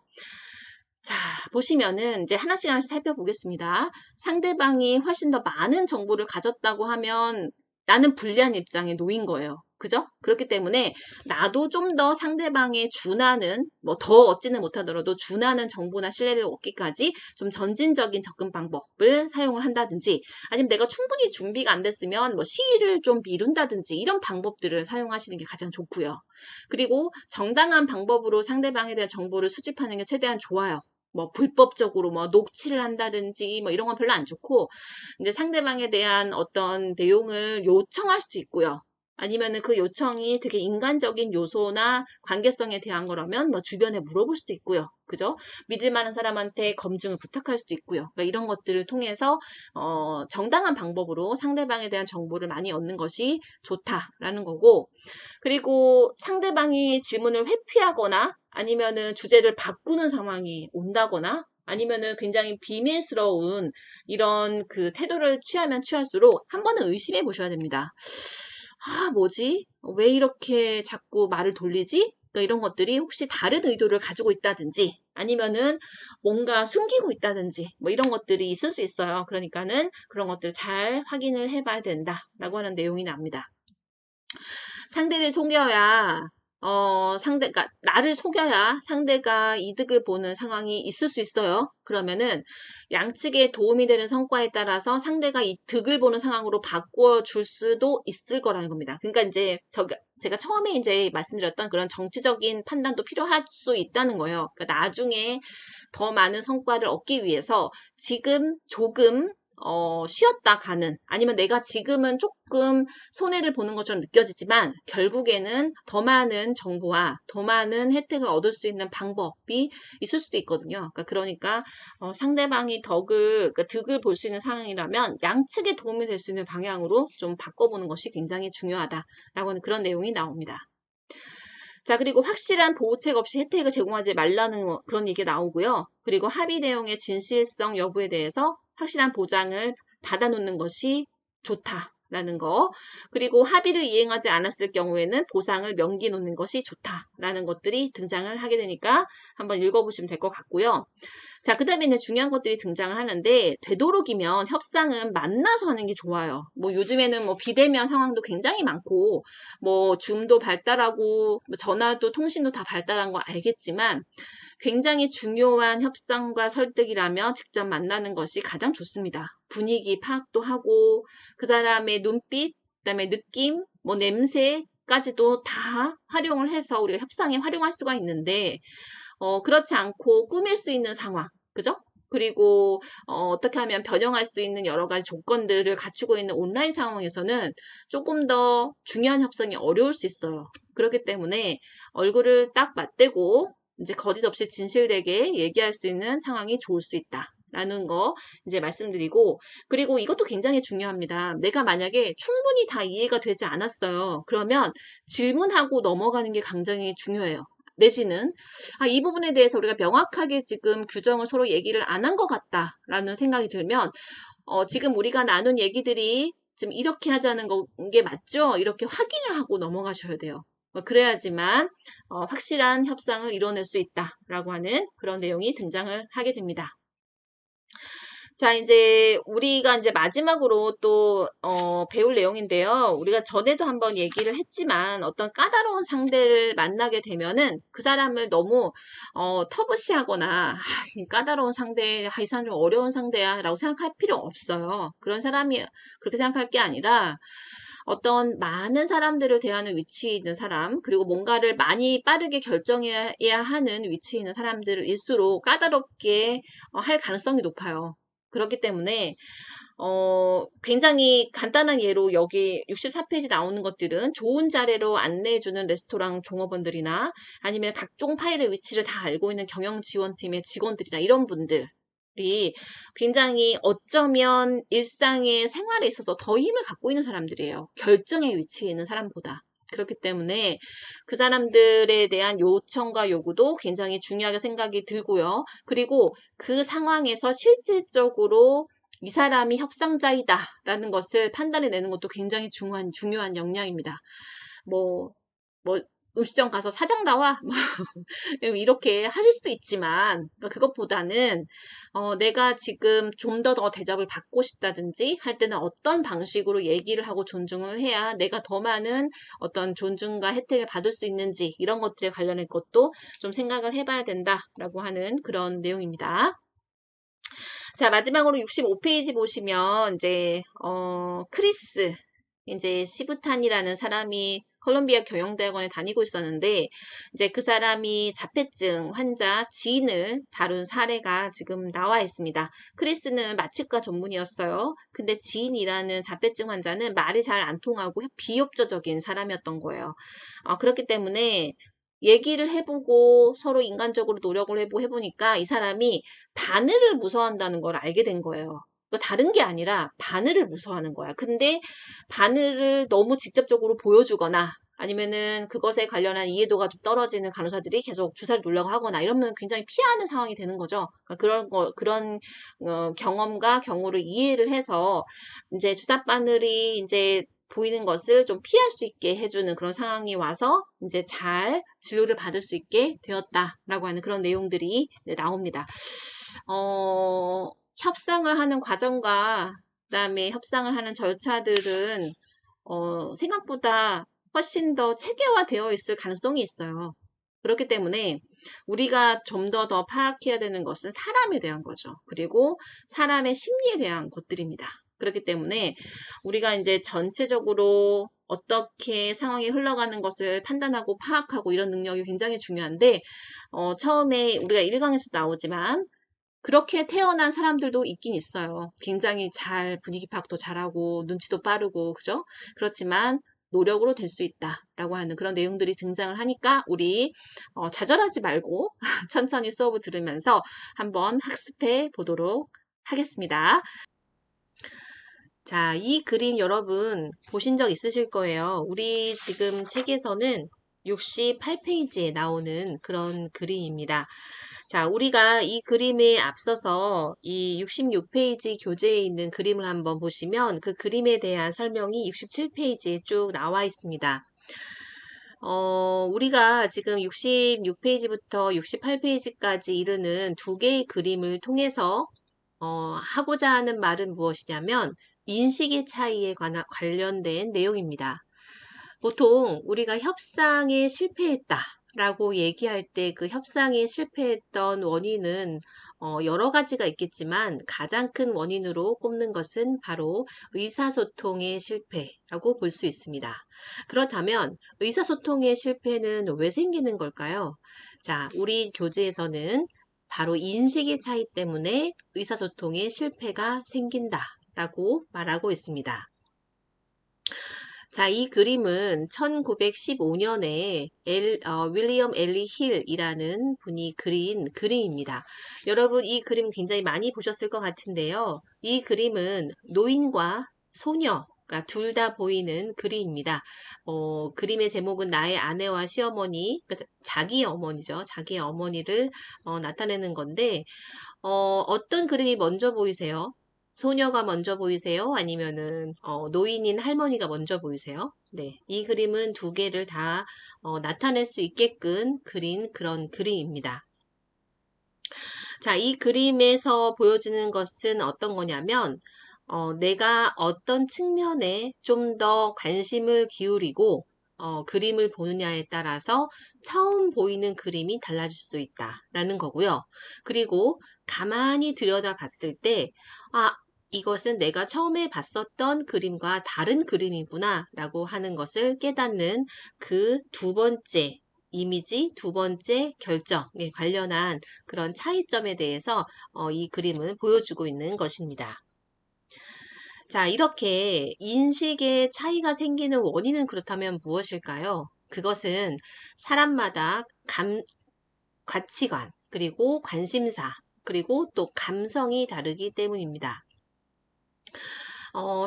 자, 보시면은 이제 하나씩 하나씩 살펴보겠습니다. 상대방이 훨씬 더 많은 정보를 가졌다고 하면 나는 불리한 입장에 놓인 거예요. 그죠? 그렇기 때문에 나도 좀 더 상대방에 준하는, 뭐 더 얻지는 못하더라도 준하는 정보나 신뢰를 얻기까지 좀 전진적인 접근 방법을 사용을 한다든지, 아니면 내가 충분히 준비가 안 됐으면 뭐 시일을 좀 미룬다든지, 이런 방법들을 사용하시는 게 가장 좋고요. 그리고 정당한 방법으로 상대방에 대한 정보를 수집하는 게 최대한 좋아요. 뭐 불법적으로 뭐 녹취를 한다든지 뭐 이런 건 별로 안 좋고, 이제 상대방에 대한 어떤 내용을 요청할 수도 있고요. 아니면은 그 요청이 되게 인간적인 요소나 관계성에 대한 거라면 뭐 주변에 물어볼 수도 있고요. 그죠? 믿을 만한 사람한테 검증을 부탁할 수도 있고요. 그러니까 이런 것들을 통해서 정당한 방법으로 상대방에 대한 정보를 많이 얻는 것이 좋다라는 거고, 그리고 상대방이 질문을 회피하거나 아니면은 주제를 바꾸는 상황이 온다거나 아니면은 굉장히 비밀스러운 이런 그 태도를 취하면 취할수록 한 번은 의심해 보셔야 됩니다. 아, 뭐지? 왜 이렇게 자꾸 말을 돌리지? 그러니까 이런 것들이 혹시 다른 의도를 가지고 있다든지 아니면은 뭔가 숨기고 있다든지 뭐 이런 것들이 있을 수 있어요. 그러니까는 그런 것들을 잘 확인을 해봐야 된다라고 하는 내용이 나옵니다. 상대를 속여야 상대가 나를 속여야 상대가 이득을 보는 상황이 있을 수 있어요. 그러면은 양측에 도움이 되는 성과에 따라서 상대가 이 득을 보는 상황으로 바꿔 줄 수도 있을 거라는 겁니다. 그러니까 이제 제가 처음에 이제 말씀드렸던 그런 정치적인 판단도 필요할 수 있다는 거예요. 그러니까 나중에 더 많은 성과를 얻기 위해서 지금 조금 쉬었다 가는, 아니면 내가 지금은 조금 손해를 보는 것처럼 느껴지지만 결국에는 더 많은 정보와 더 많은 혜택을 얻을 수 있는 방법이 있을 수도 있거든요. 그러니까 상대방이 득을 볼 수 있는 상황이라면 양측에 도움이 될 수 있는 방향으로 좀 바꿔보는 것이 굉장히 중요하다라고 하는 그런 내용이 나옵니다. 자, 그리고 확실한 보호책 없이 혜택을 제공하지 말라는 그런 얘기가 나오고요. 그리고 합의 내용의 진실성 여부에 대해서 확실한 보장을 받아놓는 것이 좋다라는 거. 그리고 합의를 이행하지 않았을 경우에는 보상을 명기 놓는 것이 좋다라는 것들이 등장을 하게 되니까 한번 읽어보시면 될 것 같고요. 자, 그 다음에 이제 중요한 것들이 등장을 하는데, 되도록이면 협상은 만나서 하는 게 좋아요. 뭐 요즘에는 뭐 비대면 상황도 굉장히 많고, 뭐 줌도 발달하고, 뭐 전화도 통신도 다 발달한 거 알겠지만, 굉장히 중요한 협상과 설득이라면 직접 만나는 것이 가장 좋습니다. 분위기 파악도 하고, 그 사람의 눈빛, 그다음에 느낌, 뭐 냄새까지도 다 활용을 해서 우리가 협상에 활용할 수가 있는데, 그렇지 않고 꾸밀 수 있는 상황, 그죠? 그리고 어떻게 하면 변형할 수 있는 여러 가지 조건들을 갖추고 있는 온라인 상황에서는 조금 더 중요한 협상이 어려울 수 있어요. 그렇기 때문에 얼굴을 딱 맞대고 이제 거짓 없이 진실되게 얘기할 수 있는 상황이 좋을 수 있다. 라는 거 이제 말씀드리고, 그리고 이것도 굉장히 중요합니다. 내가 만약에 충분히 다 이해가 되지 않았어요. 그러면 질문하고 넘어가는 게 굉장히 중요해요. 내지는 이 부분에 대해서 우리가 명확하게 지금 규정을 서로 얘기를 안 한 것 같다라는 생각이 들면 지금 우리가 나눈 얘기들이 지금 이렇게 하자는 게 맞죠? 이렇게 확인을 하고 넘어가셔야 돼요. 그래야지만 확실한 협상을 이뤄낼 수 있다라고 하는 그런 내용이 등장을 하게 됩니다. 자, 이제 우리가 이제 마지막으로 또 배울 내용인데요. 우리가 전에도 한번 얘기를 했지만 어떤 까다로운 상대를 만나게 되면은 그 사람을 너무 터부시하거나 이 까다로운 상대, 이 사람 좀 어려운 상대야 라고 생각할 필요 없어요. 그런 사람이 그렇게 생각할 게 아니라 어떤 많은 사람들을 대하는 위치에 있는 사람, 그리고 뭔가를 많이 빠르게 결정해야 하는 위치에 있는 사람들일수록 까다롭게 할 가능성이 높아요. 그렇기 때문에 굉장히 간단한 예로 여기 64페이지 나오는 것들은 좋은 자리로 안내해주는 레스토랑 종업원들이나 아니면 각종 파일의 위치를 다 알고 있는 경영지원팀의 직원들이나 이런 분들이 굉장히 어쩌면 일상의 생활에 있어서 더 힘을 갖고 있는 사람들이에요. 결정의 위치에 있는 사람보다. 그렇기 때문에 그 사람들에 대한 요청과 요구도 굉장히 중요하게 생각이 들고요. 그리고 그 상황에서 실질적으로 이 사람이 협상자이다 라는 것을 판단해내는 것도 굉장히 중요한 역량입니다. 뭐, 음식점 가서 사장 나와? 이렇게 하실 수도 있지만, 그러니까 그것보다는, 내가 지금 좀 더 대접을 받고 싶다든지 할 때는 어떤 방식으로 얘기를 하고 존중을 해야 내가 더 많은 어떤 존중과 혜택을 받을 수 있는지, 이런 것들에 관련된 것도 좀 생각을 해봐야 된다라고 하는 그런 내용입니다. 자, 마지막으로 65페이지 보시면, 크리스, 이제 시부탄이라는 사람이 콜롬비아 경영대학원에 다니고 있었는데, 이제 그 사람이 자폐증 환자 지인을 다룬 사례가 지금 나와 있습니다. 크리스는 마취과 전문이었어요. 근데 지인이라는 자폐증 환자는 말이 잘 안 통하고 비협조적인 사람이었던 거예요. 그렇기 때문에 얘기를 해보고 서로 인간적으로 노력을 해보니까 이 사람이 바늘을 무서워한다는 걸 알게 된 거예요. 다른 게 아니라 바늘을 무서워하는 거야. 근데 바늘을 너무 직접적으로 보여주거나 아니면은 그것에 관련한 이해도가 좀 떨어지는 간호사들이 계속 주사를 놓으려고 하거나 이러면 굉장히 피하는 상황이 되는 거죠. 그러니까 그런 경험과 경우를 이해를 해서 이제 주사 바늘이 이제 보이는 것을 좀 피할 수 있게 해주는 그런 상황이 와서 이제 잘 진료를 받을 수 있게 되었다라고 하는 그런 내용들이 나옵니다. 협상을 하는 과정과 그다음에 협상을 하는 절차들은 생각보다 훨씬 더 체계화되어 있을 가능성이 있어요. 그렇기 때문에 우리가 좀 더 파악해야 되는 것은 사람에 대한 거죠. 그리고 사람의 심리에 대한 것들입니다. 그렇기 때문에 우리가 이제 전체적으로 어떻게 상황이 흘러가는 것을 판단하고 파악하고 이런 능력이 굉장히 중요한데, 처음에 우리가 1강에서 나오지만, 그렇게 태어난 사람들도 있긴 있어요. 굉장히 잘 분위기 파악도 잘하고 눈치도 빠르고 그죠? 그렇지만 노력으로 될 수 있다라고 하는 그런 내용들이 등장을 하니까 우리 좌절하지 말고 천천히 수업을 들으면서 한번 학습해 보도록 하겠습니다. 자, 이 그림 여러분 보신 적 있으실 거예요. 우리 지금 책에서는 68페이지에 나오는 그런 그림입니다. 자, 우리가 이 그림에 앞서서 이 66페이지 교재에 있는 그림을 한번 보시면 그 그림에 대한 설명이 67페이지에 쭉 나와 있습니다. 우리가 지금 66페이지부터 68페이지까지 이르는 두 개의 그림을 통해서 하고자 하는 말은 무엇이냐면 인식의 차이에 관련된 내용입니다. 보통 우리가 협상에 실패했다 라고 얘기할 때 그 협상에 실패했던 원인은 여러 가지가 있겠지만 가장 큰 원인으로 꼽는 것은 바로 의사소통의 실패라고 볼 수 있습니다. 그렇다면 의사소통의 실패는 왜 생기는 걸까요? 자, 우리 교재에서는 바로 인식의 차이 때문에 의사소통의 실패가 생긴다라고 말하고 있습니다. 자, 이 그림은 1915년에 윌리엄 엘리 힐이라는 분이 그린 그림입니다. 여러분, 이 그림 굉장히 많이 보셨을 것 같은데요. 이 그림은 노인과 소녀가 둘 다 보이는 그림입니다. 그림의 제목은 나의 아내와 시어머니, 그러니까 자기의 어머니죠. 자기의 어머니를 나타내는 건데, 어떤 그림이 먼저 보이세요? 소녀가 먼저 보이세요? 아니면은 노인인 할머니가 먼저 보이세요? 네, 이 그림은 두 개를 다 나타낼 수 있게끔 그린 그런 그림입니다. 자, 이 그림에서 보여주는 것은 어떤 거냐면 내가 어떤 측면에 좀 더 관심을 기울이고 그림을 보느냐에 따라서 처음 보이는 그림이 달라질 수 있다라는 거고요. 그리고 가만히 들여다봤을 때 이것은 내가 처음에 봤었던 그림과 다른 그림이구나 라고 하는 것을 깨닫는 그 두 번째 이미지, 두 번째 결정에 관련한 그런 차이점에 대해서 이 그림을 보여주고 있는 것입니다. 자, 이렇게 인식의 차이가 생기는 원인은 그렇다면 무엇일까요? 그것은 사람마다 가치관, 그리고 관심사, 그리고 또 감성이 다르기 때문입니다.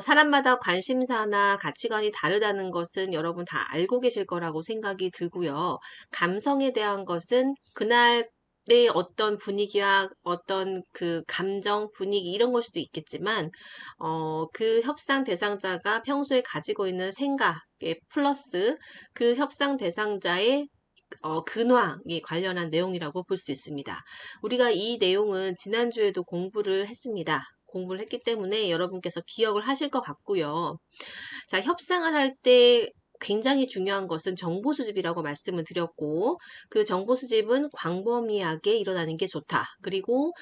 사람마다 관심사나 가치관이 다르다는 것은 여러분 다 알고 계실 거라고 생각이 들고요. 감성에 대한 것은 그날 내 어떤 분위기와 어떤 그 감정, 분위기 이런 걸 수도 있겠지만, 그 협상 대상자가 평소에 가지고 있는 생각에 플러스 그 협상 대상자의 근황에 관련한 내용이라고 볼 수 있습니다. 우리가 이 내용은 지난주에도 공부를 했습니다. 공부를 했기 때문에 여러분께서 기억을 하실 것 같고요. 자, 협상을 할 때 굉장히 중요한 것은 정보 수집이라고 말씀을 드렸고, 그 정보 수집은 광범위하게 일어나는 게 좋다. 그리고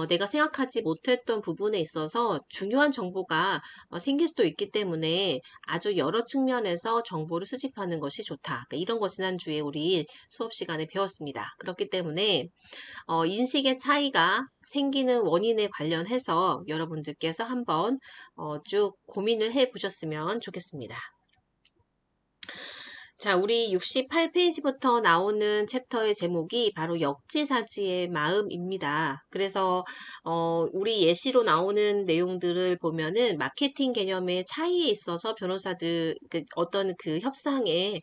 내가 생각하지 못했던 부분에 있어서 중요한 정보가 생길 수도 있기 때문에 아주 여러 측면에서 정보를 수집하는 것이 좋다. 그러니까 이런 거 지난주에 우리 수업 시간에 배웠습니다. 그렇기 때문에 인식의 차이가 생기는 원인에 관련해서 여러분들께서 한번 쭉 고민을 해 보셨으면 좋겠습니다. 자, 우리 68페이지부터 나오는 챕터의 제목이 바로 역지사지의 마음입니다. 그래서 우리 예시로 나오는 내용들을 보면은 마케팅 개념의 차이에 있어서 변호사들 어떤 그 협상에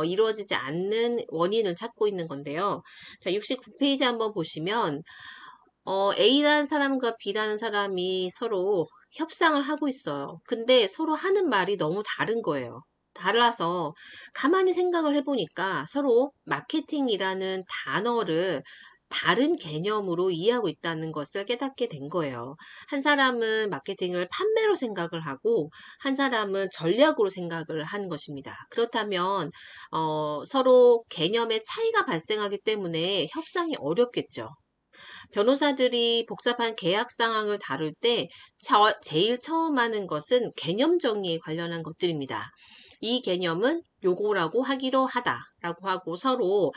이루어지지 않는 원인을 찾고 있는 건데요. 자, 69페이지 한번 보시면 A라는 사람과 B라는 사람이 서로 협상을 하고 있어요. 근데 서로 하는 말이 너무 다른 거예요. 달라서 가만히 생각을 해보니까 서로 마케팅이라는 단어를 다른 개념으로 이해하고 있다는 것을 깨닫게 된 거예요. 한 사람은 마케팅을 판매로 생각을 하고 한 사람은 전략으로 생각을 한 것입니다. 그렇다면 서로 개념의 차이가 발생하기 때문에 협상이 어렵겠죠. 변호사들이 복잡한 계약 상황을 다룰 때 제일 처음 하는 것은 개념 정의에 관련한 것들입니다. 이 개념은 요거라고 하기로 하다라고 하고 서로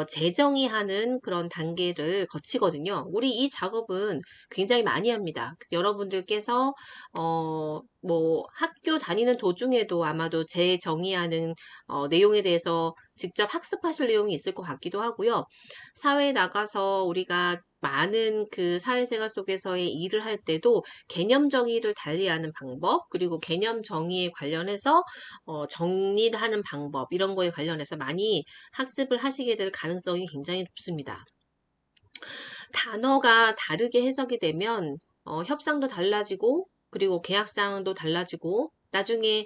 재정의하는 그런 단계를 거치거든요. 우리 이 작업은 굉장히 많이 합니다. 여러분들께서 뭐 학교 다니는 도중에도 아마도 재정의하는 내용에 대해서 직접 학습하실 내용이 있을 것 같기도 하고요. 사회에 나가서 우리가 많은 그 사회생활 속에서의 일을 할 때도 개념 정의를 달리하는 방법, 그리고 개념 정의에 관련해서 정리를 하는 방법, 이런 거에 관련해서 많이 학습을 하시게 될 가능성이 굉장히 높습니다. 단어가 다르게 해석이 되면 협상도 달라지고 그리고 계약사항도 달라지고 나중에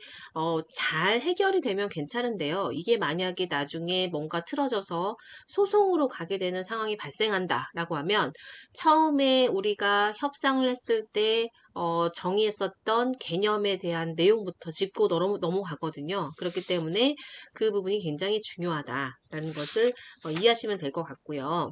잘 해결이 되면 괜찮은데요. 이게 만약에 나중에 뭔가 틀어져서 소송으로 가게 되는 상황이 발생한다라고 하면 처음에 우리가 협상을 했을 때 정의했었던 개념에 대한 내용부터 짚고 넘어가거든요. 그렇기 때문에 그 부분이 굉장히 중요하다라는 것을 이해하시면 될 것 같고요.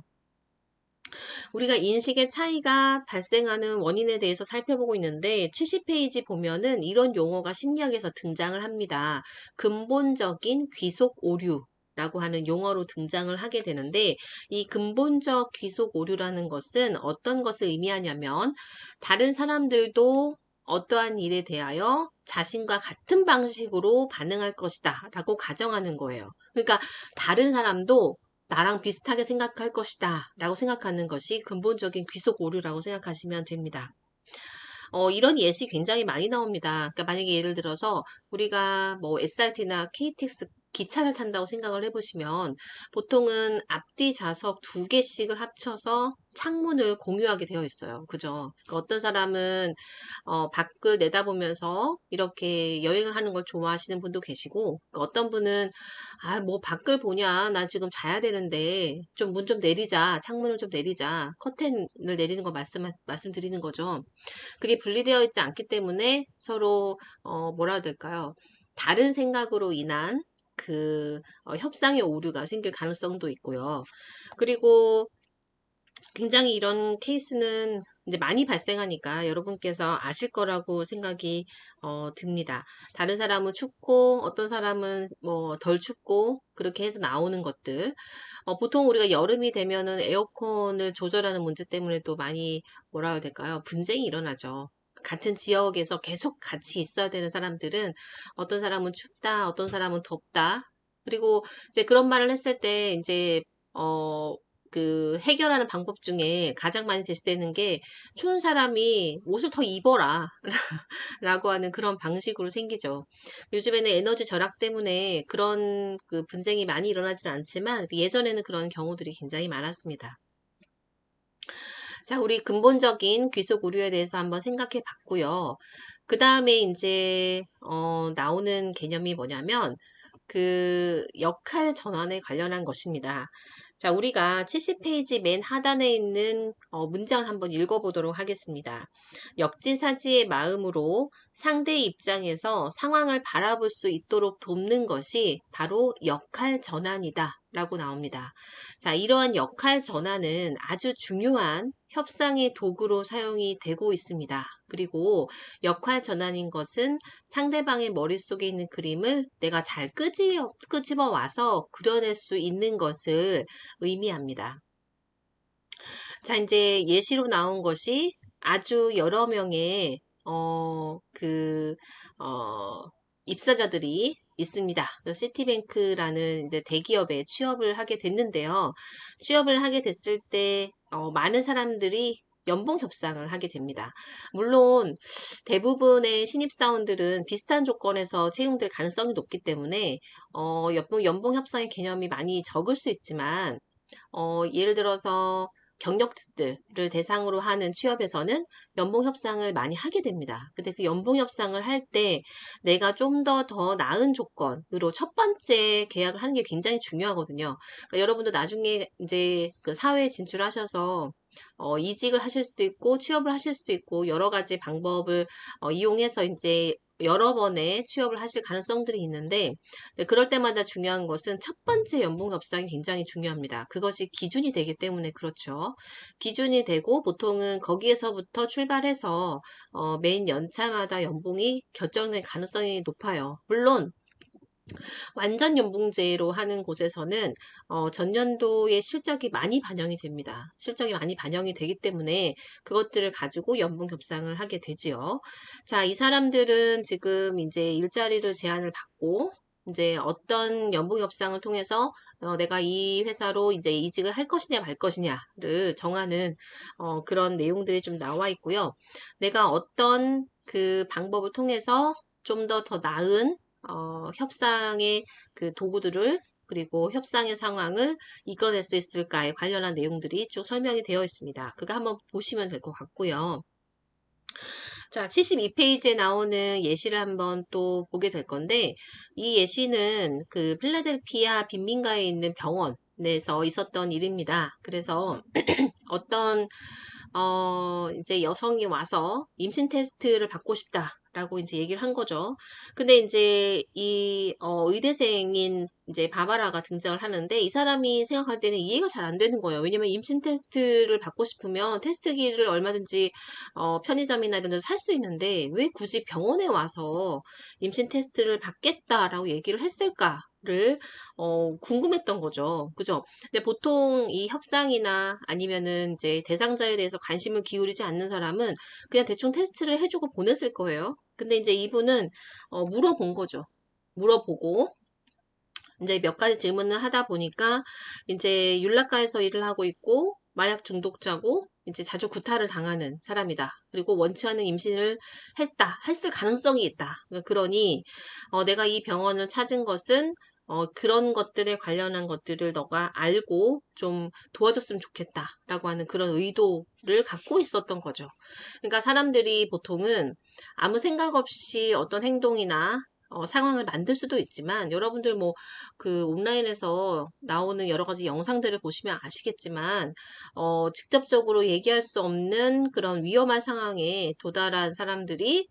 우리가 인식의 차이가 발생하는 원인에 대해서 살펴보고 있는데 70페이지 보면은 이런 용어가 심리학에서 등장을 합니다. 근본적인 귀속 오류 라고 하는 용어로 등장을 하게 되는데 이 근본적 귀속 오류라는 것은 어떤 것을 의미하냐면 다른 사람들도 어떠한 일에 대하여 자신과 같은 방식으로 반응할 것이다 라고 가정하는 거예요. 그러니까 다른 사람도 나랑 비슷하게 생각할 것이다 라고 생각하는 것이 근본적인 귀속 오류라고 생각하시면 됩니다. 이런 예시 굉장히 많이 나옵니다. 그러니까 만약에 예를 들어서 우리가 뭐 SRT나 KTX 기차를 탄다고 생각을 해보시면 보통은 앞뒤 좌석 두 개씩을 합쳐서 창문을 공유하게 되어 있어요. 그죠? 그러니까 어떤 사람은 밖을 내다보면서 이렇게 여행을 하는 걸 좋아하시는 분도 계시고 그러니까 어떤 분은 뭐 밖을 보냐 나 지금 자야 되는데 좀 문 좀 내리자 창문을 좀 내리자 커튼을 내리는 거 말씀드리는 거죠. 그게 분리되어 있지 않기 때문에 서로 뭐라 해야 될까요? 다른 생각으로 인한 그 협상의 오류가 생길 가능성도 있고요. 그리고 굉장히 이런 케이스는 이제 많이 발생하니까 여러분께서 아실 거라고 생각이 듭니다. 다른 사람은 춥고 어떤 사람은 뭐 덜 춥고 그렇게 해서 나오는 것들. 보통 우리가 여름이 되면은 에어컨을 조절하는 문제 때문에 또 많이 뭐라 해야 될까요? 분쟁이 일어나죠. 같은 지역에서 계속 같이 있어야 되는 사람들은 어떤 사람은 춥다, 어떤 사람은 덥다. 그리고 이제 그런 말을 했을 때 이제 어 그 해결하는 방법 중에 가장 많이 제시되는 게 추운 사람이 옷을 더 입어라 라고 하는 그런 방식으로 생기죠. 요즘에는 에너지 절약 때문에 그런 그 분쟁이 많이 일어나지는 않지만 예전에는 그런 경우들이 굉장히 많았습니다. 자, 우리 근본적인 귀속 오류에 대해서 한번 생각해 봤고요. 그 다음에 이제, 나오는 개념이 뭐냐면, 그 역할 전환에 관련한 것입니다. 자, 우리가 70페이지 맨 하단에 있는 문장을 한번 읽어보도록 하겠습니다. 역지사지의 마음으로 상대의 입장에서 상황을 바라볼 수 있도록 돕는 것이 바로 역할 전환이다 라고 나옵니다. 자, 이러한 역할 전환은 아주 중요한 협상의 도구로 사용이 되고 있습니다. 그리고 역할 전환인 것은 상대방의 머릿속에 있는 그림을 내가 잘 끄집어 와서 그려낼 수 있는 것을 의미합니다. 자, 이제 예시로 나온 것이 아주 여러 명의, 입사자들이 있습니다. 시티뱅크라는 이제 대기업에 취업을 하게 됐는데요. 취업을 하게 됐을 때, 많은 사람들이 연봉 협상을 하게 됩니다. 물론 대부분의 신입사원들은 비슷한 조건에서 채용될 가능성이 높기 때문에 연봉 협상의 개념이 많이 적을 수 있지만 예를 들어서 경력직들을 대상으로 하는 취업에서는 연봉 협상을 많이 하게 됩니다. 근데 그 연봉 협상을 할 때 내가 좀 더 나은 조건으로 첫 번째 계약을 하는 게 굉장히 중요하거든요. 그러니까 여러분도 나중에 이제 그 사회에 진출하셔서 이직을 하실 수도 있고 취업을 하실 수도 있고 여러 가지 방법을 이용해서 이제 여러 번의 취업을 하실 가능성들이 있는데 네, 그럴 때마다 중요한 것은 첫 번째 연봉 협상이 굉장히 중요합니다. 그것이 기준이 되기 때문에 그렇죠. 기준이 되고 보통은 거기에서부터 출발해서 매인 연차마다 연봉이 결정될 가능성이 높아요. 물론 완전 연봉제로 하는 곳에서는 전년도의 실적이 많이 반영이 됩니다. 실적이 많이 반영이 되기 때문에 그것들을 가지고 연봉 협상을 하게 되지요. 자, 이 사람들은 지금 이제 일자리를 제안을 받고 이제 어떤 연봉 협상을 통해서 내가 이 회사로 이제 이직을 할 것이냐 말 것이냐를 정하는 그런 내용들이 좀 나와 있고요. 내가 어떤 그 방법을 통해서 좀 더 나은 협상의 그 도구들을 그리고 협상의 상황을 이끌어낼 수 있을까에 관련한 내용들이 쭉 설명이 되어 있습니다. 그거 한번 보시면 될 것 같고요. 자, 72페이지에 나오는 예시를 한번 또 보게 될 건데, 이 예시는 그 필라델피아 빈민가에 있는 병원에서 있었던 일입니다. 그래서 어떤 이제 여성이 와서 임신 테스트를 받고 싶다라고 이제 얘기를 한 거죠. 근데 이제 이 의대생인 이제 바바라가 등장을 하는데 이 사람이 생각할 때는 이해가 잘 안 되는 거예요. 왜냐면 임신 테스트를 받고 싶으면 테스트기를 얼마든지 편의점이나 이런 데서 살 수 있는데 왜 굳이 병원에 와서 임신 테스트를 받겠다라고 얘기를 했을까? 를 궁금했던 거죠. 그죠? 근데 보통 이 협상이나 아니면은 이제 대상자에 대해서 관심을 기울이지 않는 사람은 그냥 대충 테스트를 해주고 보냈을 거예요. 근데 이제 이분은 물어본 거죠. 물어보고 이제 몇 가지 질문을 하다 보니까 이제 윤락가에서 일을 하고 있고 마약 중독자고 이제 자주 구타를 당하는 사람이다. 그리고 원치 않는 임신을 했을 가능성이 있다. 그러니 내가 이 병원을 찾은 것은 그런 것들에 관련한 것들을 너가 알고 좀 도와줬으면 좋겠다라고 하는 그런 의도를 갖고 있었던 거죠. 그러니까 사람들이 보통은 아무 생각 없이 어떤 행동이나 상황을 만들 수도 있지만 여러분들 뭐 그 온라인에서 나오는 여러 가지 영상들을 보시면 아시겠지만 직접적으로 얘기할 수 없는 그런 위험한 상황에 도달한 사람들이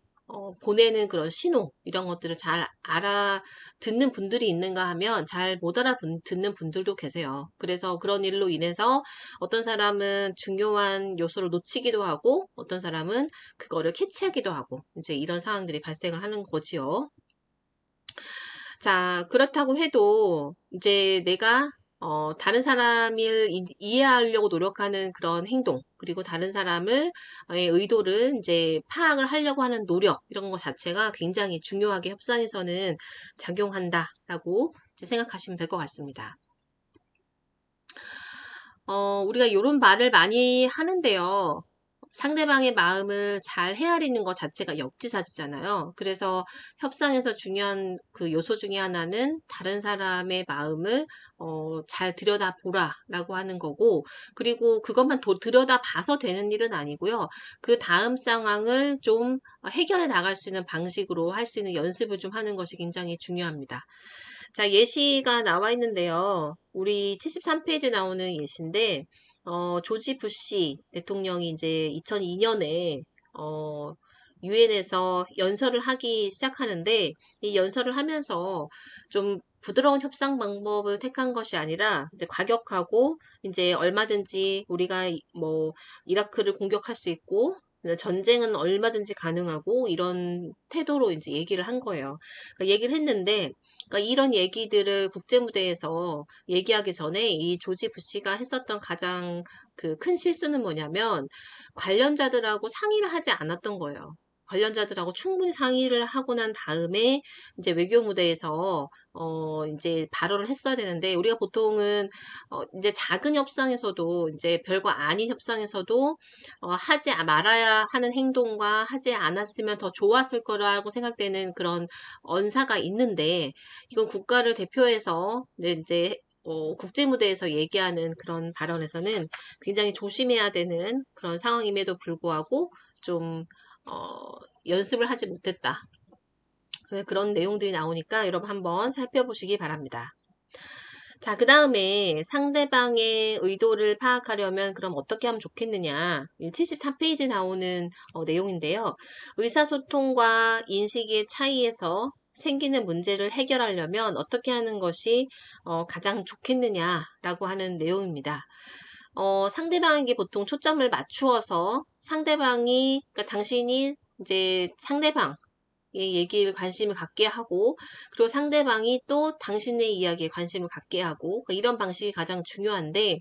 보내는 그런 신호 이런 것들을 잘 알아듣는 분들이 있는가 하면 잘 못 알아듣는 분들도 계세요. 그래서 그런 일로 인해서 어떤 사람은 중요한 요소를 놓치기도 하고 어떤 사람은 그거를 캐치하기도 하고 이제 이런 상황들이 발생을 하는 거지요. 자, 그렇다고 해도 이제 내가 다른 사람을 이해하려고 노력하는 그런 행동, 그리고 다른 사람을 의도를 이제 파악을 하려고 하는 노력, 이런 것 자체가 굉장히 중요하게 협상에서는 작용한다라고 이제 생각하시면 될 것 같습니다. 우리가 이런 말을 많이 하는데요. 상대방의 마음을 잘 헤아리는 것 자체가 역지사지잖아요. 그래서 협상에서 중요한 그 요소 중에 하나는 다른 사람의 마음을 잘 들여다보라라고 하는 거고, 그리고 그것만 들여다봐서 되는 일은 아니고요. 그 다음 상황을 좀 해결해 나갈 수 있는 방식으로 할 수 있는 연습을 좀 하는 것이 굉장히 중요합니다. 자, 예시가 나와 있는데요. 우리 73페이지에 나오는 예시인데, 조지 부시 대통령이 이제 2002년에, 유엔에서 연설을 하기 시작하는데, 이 연설을 하면서 좀 부드러운 협상 방법을 택한 것이 아니라, 이제 과격하고, 이제 얼마든지 우리가 뭐, 이라크를 공격할 수 있고, 전쟁은 얼마든지 가능하고, 이런 태도로 이제 얘기를 한 거예요. 그러니까 얘기를 했는데, 그러니까 이런 얘기들을 국제무대에서 얘기하기 전에 이 조지 부시가 했었던 가장 그 큰 실수는 뭐냐면 관련자들하고 상의를 하지 않았던 거예요. 관련자들하고 충분히 상의를 하고 난 다음에 이제 외교 무대에서 이제 발언을 했어야 되는데 우리가 보통은 이제 작은 협상에서도 이제 별거 아닌 협상에서도 하지 말아야 하는 행동과 하지 않았으면 더 좋았을 거라고 생각되는 그런 언사가 있는데 이건 국가를 대표해서 이제 국제 무대에서 얘기하는 그런 발언에서는 굉장히 조심해야 되는 그런 상황임에도 불구하고 좀 연습을 하지 못했다. 그런 내용들이 나오니까 여러분 한번 살펴보시기 바랍니다. 자, 그 다음에 상대방의 의도를 파악하려면 그럼 어떻게 하면 좋겠느냐. 74페이지에 나오는 내용인데요. 의사소통과 인식의 차이에서 생기는 문제를 해결하려면 어떻게 하는 것이 가장 좋겠느냐라고 하는 내용입니다. 상대방에게 보통 초점을 맞추어서 상대방이, 그러니까 당신이 이제 상대방, 얘기를 관심을 갖게 하고 그리고 상대방이 또 당신의 이야기에 관심을 갖게 하고 그러니까 이런 방식이 가장 중요한데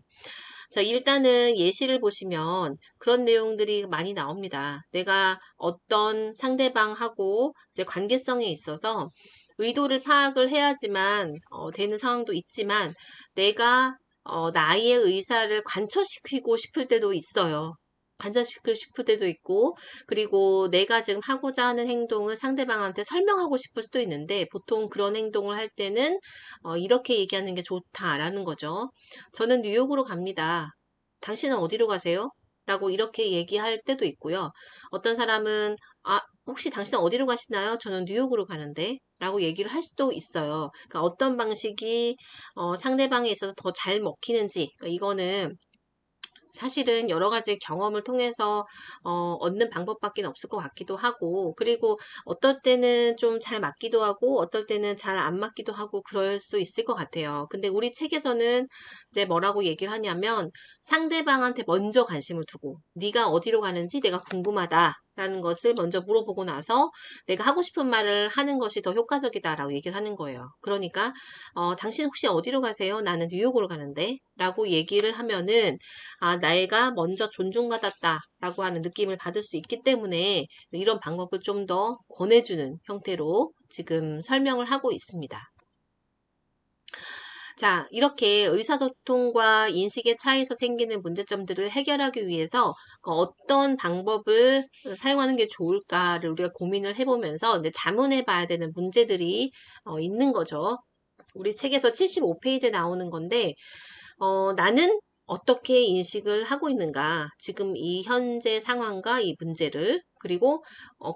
자 일단은 예시를 보시면 그런 내용들이 많이 나옵니다. 내가 어떤 상대방하고 이제 관계성에 있어서 의도를 파악을 해야지만 되는 상황도 있지만 내가 나의 의사를 관철시키고 싶을 때도 있어요. 관철시키고 싶을 때도 있고 그리고 내가 지금 하고자 하는 행동을 상대방한테 설명하고 싶을 수도 있는데 보통 그런 행동을 할 때는 이렇게 얘기하는 게 좋다라는 거죠. 저는 뉴욕으로 갑니다. 당신은 어디로 가세요? 라고 이렇게 얘기할 때도 있고요. 어떤 사람은 혹시 당신은 어디로 가시나요? 저는 뉴욕으로 가는데 라고 얘기를 할 수도 있어요. 그러니까 어떤 방식이 상대방에 있어서 더 잘 먹히는지 그러니까 이거는 사실은 여러 가지 경험을 통해서 얻는 방법밖에 없을 것 같기도 하고 그리고 어떨 때는 좀 잘 맞기도 하고 어떨 때는 잘 안 맞기도 하고 그럴 수 있을 것 같아요. 근데 우리 책에서는 이제 뭐라고 얘기를 하냐면 상대방한테 먼저 관심을 두고 네가 어디로 가는지 내가 궁금하다. 라는 것을 먼저 물어보고 나서 내가 하고 싶은 말을 하는 것이 더 효과적이다라고 얘기를 하는 거예요. 그러니까 당신 혹시 어디로 가세요? 나는 뉴욕으로 가는데 라고 얘기를 하면은 내가 먼저 존중받았다라고 하는 느낌을 받을 수 있기 때문에 이런 방법을 좀 더 권해주는 형태로 지금 설명을 하고 있습니다. 자, 이렇게 의사소통과 인식의 차이에서 생기는 문제점들을 해결하기 위해서 어떤 방법을 사용하는 게 좋을까를 우리가 고민을 해보면서 이제 자문해 봐야 되는 문제들이 있는 거죠. 우리 책에서 75페이지에 나오는 건데 나는 어떻게 인식을 하고 있는가, 지금 이 현재 상황과 이 문제를, 그리고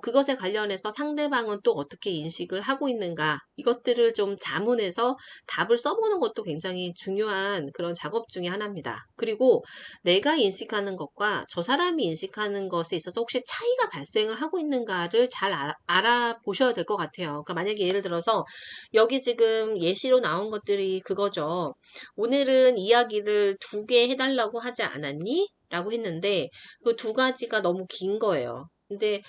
그것에 관련해서 상대방은 또 어떻게 인식을 하고 있는가, 이것들을 좀 자문해서 답을 써보는 것도 굉장히 중요한 그런 작업 중에 하나입니다. 그리고 내가 인식하는 것과 저 사람이 인식하는 것에 있어서 혹시 차이가 발생을 하고 있는가를 잘 알아보셔야 될 것 같아요. 그러니까 만약에 예를 들어서 여기 지금 예시로 나온 것들이 그거죠. 오늘은 이야기를 2개 해달라고 하지 않았니? 라고 했는데 그 2가지가 너무 긴 거예요. 근데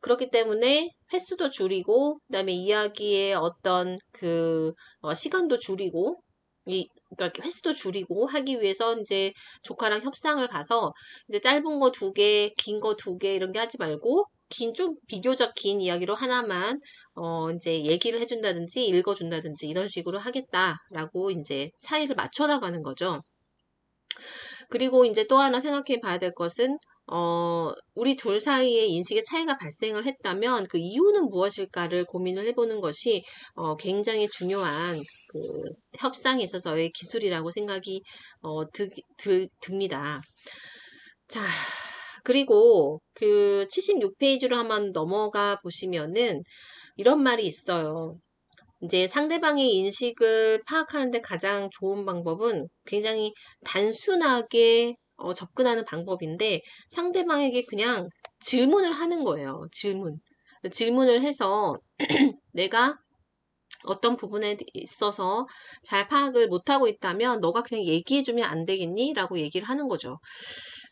그렇기 때문에 횟수도 줄이고 그다음에 이야기의 어떤 그 시간도 줄이고 그러니까 횟수도 줄이고 하기 위해서 이제 조카랑 협상을 가서 이제 짧은 거 2개, 긴 거 2개 이런 게 하지 말고 좀 비교적 긴 이야기로 하나만 이제 얘기를 해준다든지 읽어준다든지 이런 식으로 하겠다라고 이제 차이를 맞춰 나가는 거죠. 그리고 이제 또 하나 생각해 봐야 될 것은 우리 둘 사이에 인식의 차이가 발생을 했다면 그 이유는 무엇일까를 고민을 해보는 것이 굉장히 중요한 그 협상에 있어서의 기술이라고 생각이 듭니다. 자, 그리고 그 76페이지로 한번 넘어가 보시면은 이런 말이 있어요. 이제 상대방의 인식을 파악하는데 가장 좋은 방법은 굉장히 단순하게 접근하는 방법인데 상대방에게 그냥 질문을 하는 거예요. 질문을 해서 내가 어떤 부분에 있어서 잘 파악을 못하고 있다면 너가 그냥 얘기해주면 안 되겠니? 라고 얘기를 하는 거죠.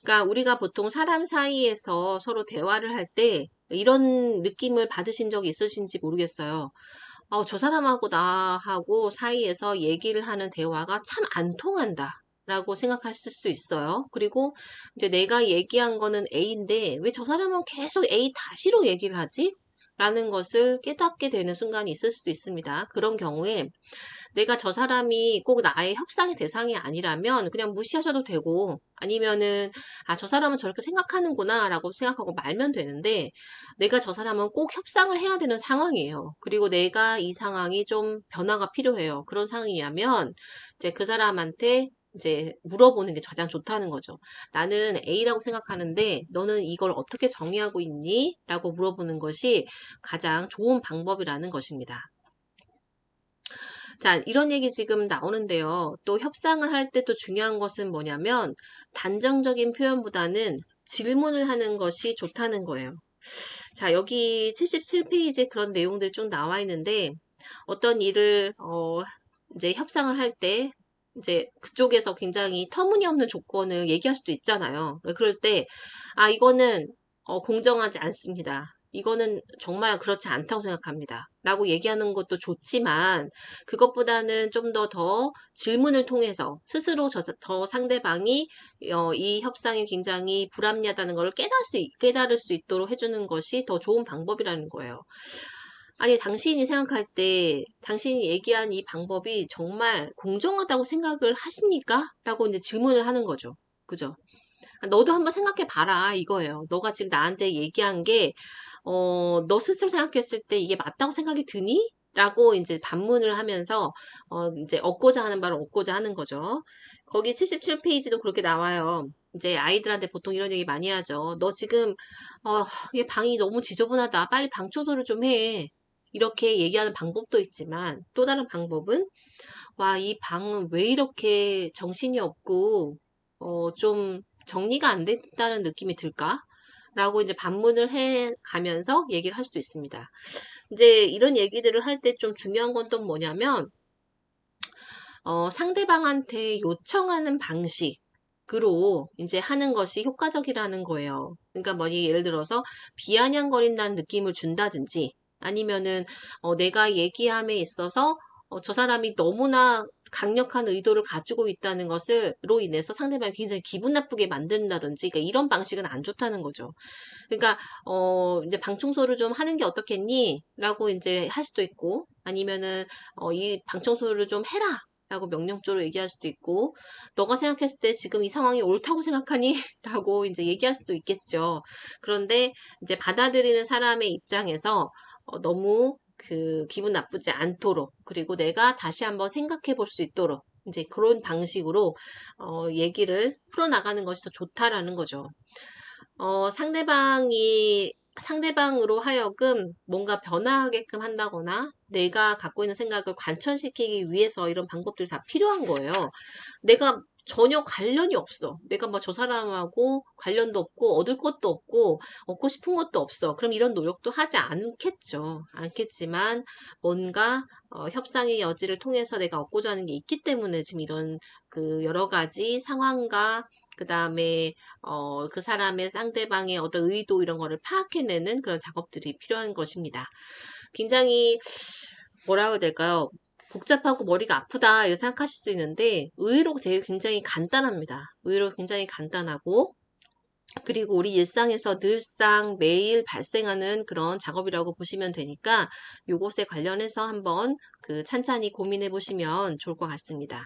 그러니까 우리가 보통 사람 사이에서 서로 대화를 할 때 이런 느낌을 받으신 적이 있으신지 모르겠어요. 저 사람하고 나하고 사이에서 얘기를 하는 대화가 참 안 통한다. 라고 생각하실 수 있어요. 그리고 이제 내가 얘기한 거는 A인데 왜 저 사람은 계속 A 다시로 얘기를 하지? 라는 것을 깨닫게 되는 순간이 있을 수도 있습니다. 그런 경우에 내가 저 사람이 꼭 나의 협상의 대상이 아니라면 그냥 무시하셔도 되고 아니면은 저 사람은 저렇게 생각하는구나 라고 생각하고 말면 되는데 내가 저 사람은 꼭 협상을 해야 되는 상황이에요. 그리고 내가 이 상황이 좀 변화가 필요해요. 그런 상황이냐면 이제 그 사람한테 이제 물어보는 게 가장 좋다는 거죠. 나는 A라고 생각하는데 너는 이걸 어떻게 정의하고 있니? 라고 물어보는 것이 가장 좋은 방법이라는 것입니다. 자, 이런 얘기 지금 나오는데요. 또 협상을 할 때 또 중요한 것은 뭐냐면 단정적인 표현보다는 질문을 하는 것이 좋다는 거예요. 자, 여기 77페이지에 그런 내용들이 쭉 나와 있는데 어떤 일을 이제 협상을 할 때 이제 그쪽에서 굉장히 터무니없는 조건을 얘기할 수도 있잖아요. 그럴 때 이거는 공정하지 않습니다. 이거는 정말 그렇지 않다고 생각합니다. 라고 얘기하는 것도 좋지만 그것보다는 좀 더 질문을 통해서 스스로 더 상대방이 이 협상이 굉장히 불합리하다는 걸 깨달을 수 있도록 해주는 것이 더 좋은 방법이라는 거예요. 아니, 당신이 생각할 때 당신이 얘기한 이 방법이 정말 공정하다고 생각을 하십니까? 라고 이제 질문을 하는 거죠. 그죠? 너도 한번 생각해 봐라 이거예요. 너가 지금 나한테 얘기한 게 너 스스로 생각했을 때 이게 맞다고 생각이 드니? 라고 이제 반문을 하면서 이제 얻고자 하는 말을 얻고자 하는 거죠. 거기 77페이지도 그렇게 나와요. 이제 아이들한테 보통 이런 얘기 많이 하죠. 너 지금 얘 방이 너무 지저분하다. 빨리 방 청소를 좀 해. 이렇게 얘기하는 방법도 있지만 또 다른 방법은 와, 이 방은 왜 이렇게 정신이 없고 좀 정리가 안 됐다는 느낌이 들까? 라고 이제 반문을 해 가면서 얘기를 할 수도 있습니다. 이제 이런 얘기들을 할 때 좀 중요한 건 또 뭐냐면, 상대방한테 요청하는 방식으로 이제 하는 것이 효과적이라는 거예요. 그러니까 뭐 예를 들어서 비아냥거린다는 느낌을 준다든지 아니면은 내가 얘기함에 있어서 저 사람이 너무나 강력한 의도를 가지고 있다는 것으로 인해서 상대방이 굉장히 기분 나쁘게 만든다든지 그러니까 이런 방식은 안 좋다는 거죠. 그러니까 이제 방 청소를 좀 하는 게 어떻겠니? 라고 이제 할 수도 있고 아니면은 이 방 청소를 좀 해라. 라고 명령조로 얘기할 수도 있고 너가 생각했을 때 지금 이 상황이 옳다고 생각하니? 라고 이제 얘기할 수도 있겠죠. 그런데 이제 받아들이는 사람의 입장에서 너무 그 기분 나쁘지 않도록 그리고 내가 다시 한번 생각해 볼 수 있도록 이제 그런 방식으로 얘기를 풀어나가는 것이 더 좋다라는 거죠. 상대방으로 하여금 뭔가 변화하게끔 한다거나 내가 갖고 있는 생각을 관철시키기 위해서 이런 방법들이 다 필요한 거예요. 내가 전혀 관련이 없어. 내가 뭐 저 사람하고 관련도 없고 얻을 것도 없고 얻고 싶은 것도 없어. 그럼 이런 노력도 하지 않겠죠. 않겠지만 뭔가 협상의 여지를 통해서 내가 얻고자 하는 게 있기 때문에 지금 이런 그 여러 가지 상황과 그 다음에 그 사람의 상대방의 어떤 의도 이런 거를 파악해내는 그런 작업들이 필요한 것입니다. 굉장히 뭐라고 해야 될까요? 복잡하고 머리가 아프다 이렇게 생각하실 수 있는데 의외로 되게 굉장히 간단합니다. 의외로 굉장히 간단하고 그리고 우리 일상에서 늘상 매일 발생하는 그런 작업이라고 보시면 되니까 요것에 관련해서 한번 그 찬찬히 고민해 보시면 좋을 것 같습니다.